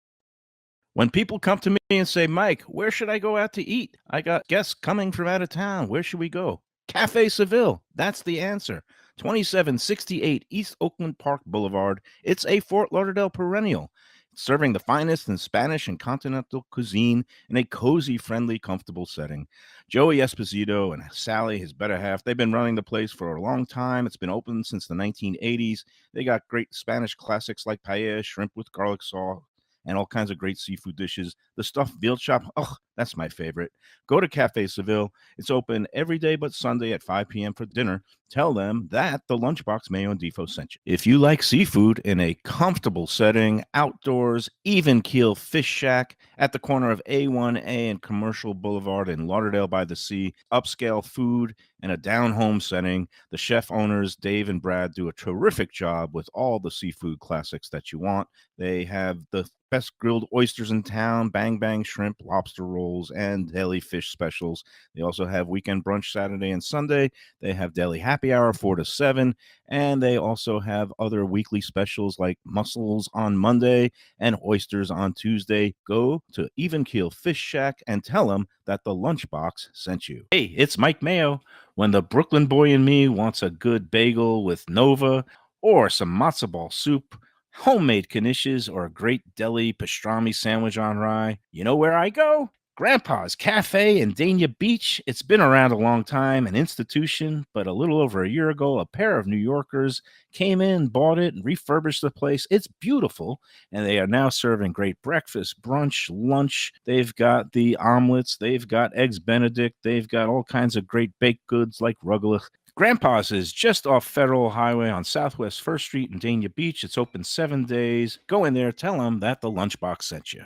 When people come to me and say, Mike, where should I go out to eat? I got guests coming from out of town. Where should we go? Cafe Seville. That's the answer. 2768 East Oakland Park Boulevard. It's a Fort Lauderdale perennial. It's serving the finest in Spanish and continental cuisine in a cozy, friendly, comfortable setting. Joey Esposito and Sally, his better half, they've been running the place for a long time. It's been open since the 1980s. They got great Spanish classics like paella, shrimp with garlic sauce, and all kinds of great seafood dishes. The stuffed veal chop, oh, that's my favorite. Go to Cafe Seville. It's open every day but Sunday at 5 p.m. for dinner. Tell them that the Lunchbox, Mayo, and Defo sent you. If you like seafood in a comfortable setting, outdoors, even keel fish shack at the corner of A1A and Commercial Boulevard in Lauderdale by the Sea, upscale food in a down-home setting, the chef owners, Dave and Brad, do a terrific job with all the seafood classics that you want. They have the best grilled oysters in town, bang bang shrimp, lobster rolls, and deli fish specials. They also have weekend brunch Saturday and Sunday. They have deli happy hour 4 to 7, and they also have other weekly specials like mussels on Monday and oysters on Tuesday. Go to Even Keel Fish Shack and tell them that the Lunchbox sent you. Hey, it's Mike Mayo. When the Brooklyn boy in me wants a good bagel with Nova or some matzo ball soup, homemade knishes, or a great deli pastrami sandwich on rye, you know where I go? Grandpa's Cafe in Dania Beach. It's been around a long time, an institution, but a little over a year ago, a pair of New Yorkers came in, bought it, and refurbished the place. It's beautiful, and they are now serving great breakfast, brunch, lunch. They've got the omelets. They've got eggs Benedict. They've got all kinds of great baked goods like rugelach. Grandpa's is just off Federal Highway on Southwest 1st Street in Dania Beach. It's open 7 days. Go in there, tell them that the Lunchbox sent you.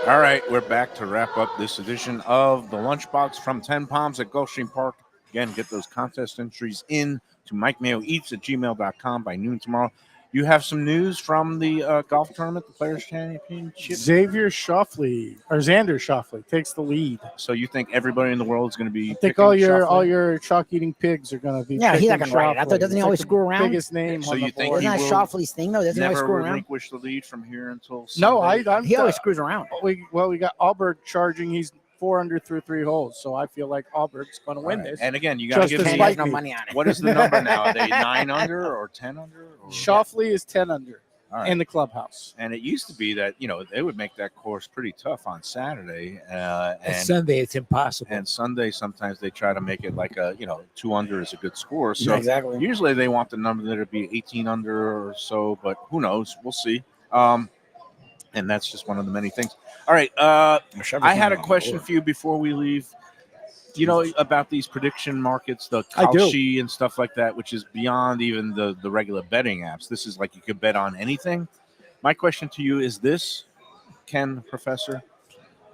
All right, we're back to wrap up this edition of the Lunchbox from Ten Palms at Gulfstream Park. Again, get those contest entries in to MikeMayoEats@gmail.com by noon tomorrow. You have some news from the golf tournament, the Players' Championship. Xander Schauffele takes the lead. So you think everybody in the world is going to be? I think all your chalk eeting pigs are going to be. Yeah, he's not picking going to write it. I thought, doesn't he It's always like screw the around? Biggest name. So on you the think board. Isn't that will Schauffele's thing, though? Doesn't he always never screw around? relinquish the lead from here until No, Sunday? He always screws around. We got Alberg charging. He's 4 under through 3 holes, so I feel like Alberg's going to win this. And again, you got to Just give as me. He Spike has no me. money on it. What is the number now? Are they 9 under or 10 under? Or? Schauffele is 10 under All right. in the clubhouse. And it used to be that, they would make that course pretty tough on Saturday. And And Sunday, it's impossible. and Sunday, sometimes they try to make it like 2 under is a good score. So Exactly. usually they want the number that would be 18 under or so, but who knows? We'll see. And that's just one of the many things. All right. I had a question for you before we leave. You know about these prediction markets, the I do. Kalshi and stuff like that, which is beyond even the regular betting apps. This is like you could bet on anything. My question to you is this, Ken, Professor,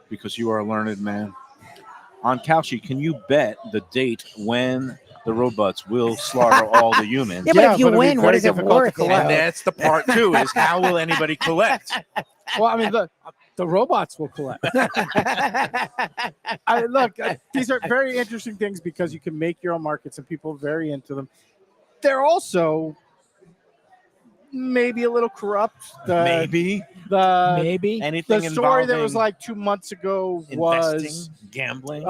because you are a learned man. On Kalshi, can you bet the date when the robots will slaughter all the humans? Yeah, but Yeah, if you but it'd be win, what very is it difficult to worth? collect. And that's the part two, is how will anybody collect? Well, I mean, the robots will collect. These are very interesting things because you can make your own markets and people are very into them. They're also maybe a little corrupt. Maybe Maybe. anything The story that was involving like 2 months ago was investing, gambling,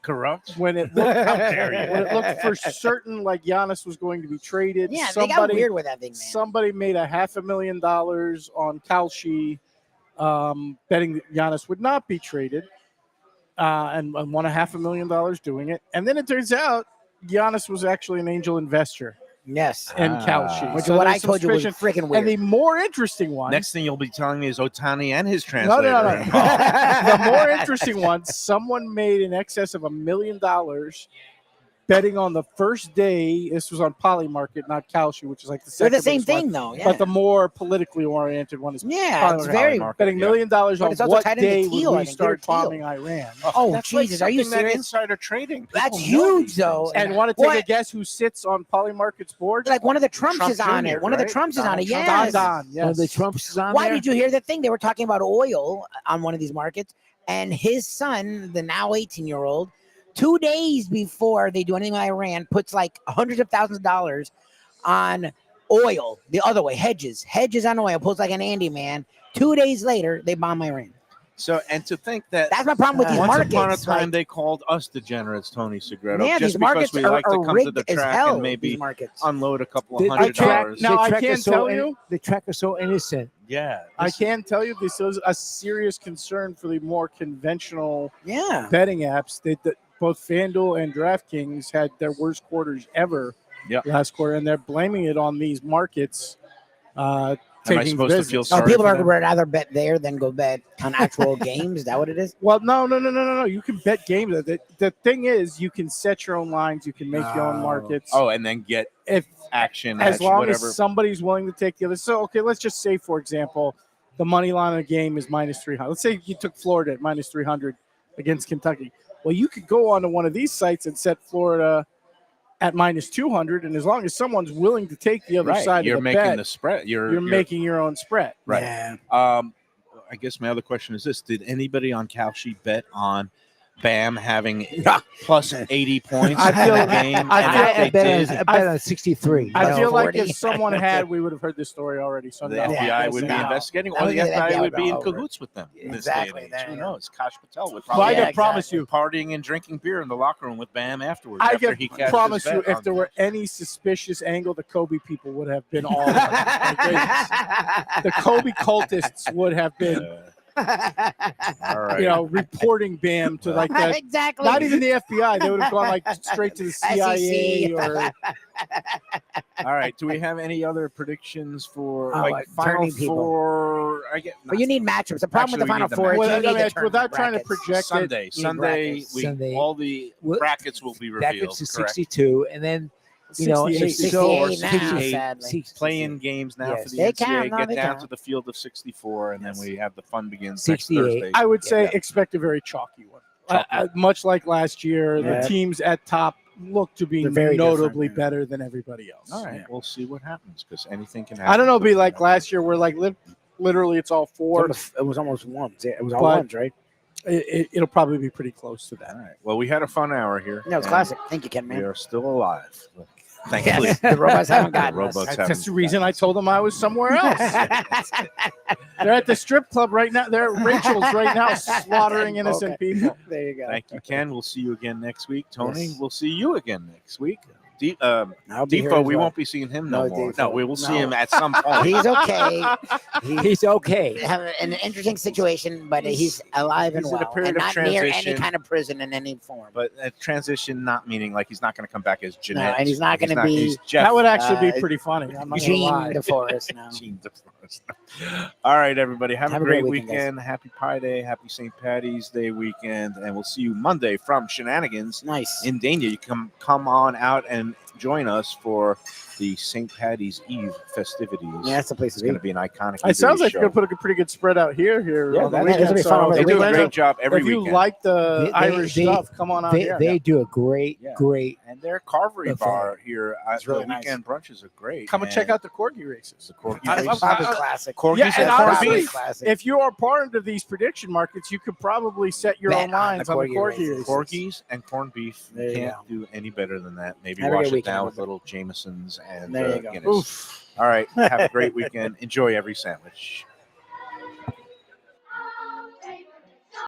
corrupt. when it looked for certain like Giannis was going to be traded. Yeah, they got weird with that thing, man. Somebody made $500,000 on Kalshi, betting that Giannis would not be traded, and won $500,000 doing it. And then it turns out Giannis was actually an angel investor Yes. in Kalshi. Which So is what there's I some told you was suspicion. freaking weird. And the more interesting one, Next thing you'll be telling me is Otani and his no, translator. no, are involved. the more interesting one, someone made in excess of $1 million betting on the first day. This was on Poly Market, not Kalshi, which is like the They're second. the same biggest one. thing, though. Yeah. But the more politically oriented one is yeah, Poly it's Market. very. Betting $1 million on But it's also what tied into day teal, would I we think. start Teal. bombing Iran. Oh, That's Jesus, like are you something that serious? insider trading. That's People know huge, these though. things. And want to take a What? guess who sits on Poly Market's board? Like one of the Trumps Trump is on Jr., it. One of the right? Trumps is on it. Donald Yes. Don, yes. One of the Trumps is on Why there. did you hear the thing? They were talking about oil on one of these markets, and his son, the now 18-year-old, 2 days before they do anything with Iran, puts like hundreds of thousands of dollars on oil the other way, hedges on oil, pulls like an Andy man. 2 days later, they bomb Iran. So, and to think that That's my problem with these once markets. upon a time like, they called us degenerates, Tony Segreto, yeah, just these markets because we like to come to rigged the as track hell. and maybe These markets. unload a couple The- of the $100. track- now, I track can is so tell in- you- the track is so innocent. Yeah, I this- can tell you this is a serious concern for the more conventional Yeah. betting apps that both FanDuel and DraftKings had their worst quarters ever Yep. last quarter, and they're blaming it on these markets. Am I Taking supposed to business. feel Oh, sorry? people for are them? would rather bet there than go bet on actual games. Is that what it is? Well, no. You can bet games. The thing is, you can set your own lines. You can make your own markets. Oh, and then get if action as at long whatever. as somebody's willing to take the other. So, okay, let's just say, for example, the money line of the game is minus 300. Let's say you took Florida at minus 300 against Kentucky. Well, you could go onto one of these sites and set Florida at minus 200, and as long as someone's willing to take the other right, side you're of the making bet, the spread. you're making your own spread. right. Yeah. I guess my other question is this: did anybody on Kalshi bet on Bam having plus 80 points I feel- in the game? I and feel- if they did, I bet on 63. I No, feel like 40. if someone had, we would have heard this story already. So the no. FBI would be no. investigating, I or would the think the FBI FBI would be in would be all cahoots with them. in this Exactly, day and there age. Who you go. knows? Kash Patel would Well, probably I Yeah, can promise you, partying and drinking beer in the locker room with Bam afterwards. I after can he cashed his promise you, bet if on there were Kalshi. any suspicious angle, the Kobe people would have been all over it. The Kobe cultists would have been, All right. reporting Bam to like that. Exactly. Not even the FBI. They would have gone like straight to the CIA SEC. or All right. Do we have any other predictions for Oh, like like Final turning people. Four? I get. But you need matchups. The problem with the Actually, Final we need the Four is Well, you I need mean, to turn without trying to brackets. project Sunday. Need Sunday. brackets. We Sunday. all the What- brackets will be revealed. Brackets to Correct. 62, and then you know, 68. it's so 68 now, 68, sadly. 68. Playing games now Yes. for the They NCAA. count, no, Get they down count. to the field of 64, and Yes. then we have the fun begins 68. next Thursday. I would say Yeah. expect a very chalky one. Chalky. Much like last year, Yeah. the teams at top look to be They're very notably different, yeah. better than everybody else. All right, we'll see what happens because anything can happen. I don't know, be like last year where like literally it's all four. It was almost ones. It was all But- ones, right? It'll probably be pretty close to that. All right. Well, we had a fun hour here. No, it's and classic. Thank you, Ken, We man. are still alive. Thankfully. Yes, the robots haven't The gotten robots us. haven't That's the reason I told them I was somewhere else. They're at the strip club right now. They're at Rachel's right now, slaughtering innocent Okay. people. There you go. Thank you, Ken. We'll see you again next week. Tony, Yes. we'll see you again next week. I'll be here Defo, as we well. won't be seeing him no No, more. Defo. No, we will see No. him at some point. He's okay. He's okay. Have an interesting situation, but he's alive and He's in a well, period and of not near any transition. kind of prison in any form. But a transition, not meaning like he's not going to come back as Jeanette. and he's not gonna be he's Jeff. That would actually be Uh, pretty funny. I'm not gonna Gene lie. DeForest now. Gene DeForest. All right, everybody. Have a great weekend, guys. weekend. Happy Pi Day. Happy St. Patty's Day weekend. And we'll see you Monday from Shenanigans Nice. in Dania. You can come on out and join us for the St. Patty's Eve festivities. Yeah, that's the place It's to going be. to be an iconic. It sounds like show. you're gonna put a pretty good spread out here. Yeah, on the that- weekend. that'll be fun over They the do a weekend. great job every if you weekend. like the They- Irish they- stuff, come on out here. They do a great, Yeah. great. And their carvery The bar here at It's really the nice. weekend brunches are great. Come and check out the corgi races. the corgi I- races. Probably classic. Corgis Yeah, and and corned honestly, beef. classic. If you are part of these prediction markets, you could probably set your Bet own lines on on the the corgi corgi races. races. Corgis and corned beef. There You you can't do any better than that. Maybe Have a wash good it weekend, down with everybody. little Jamesons and There you go. Guinness. All right. Have a great weekend. Enjoy every sandwich.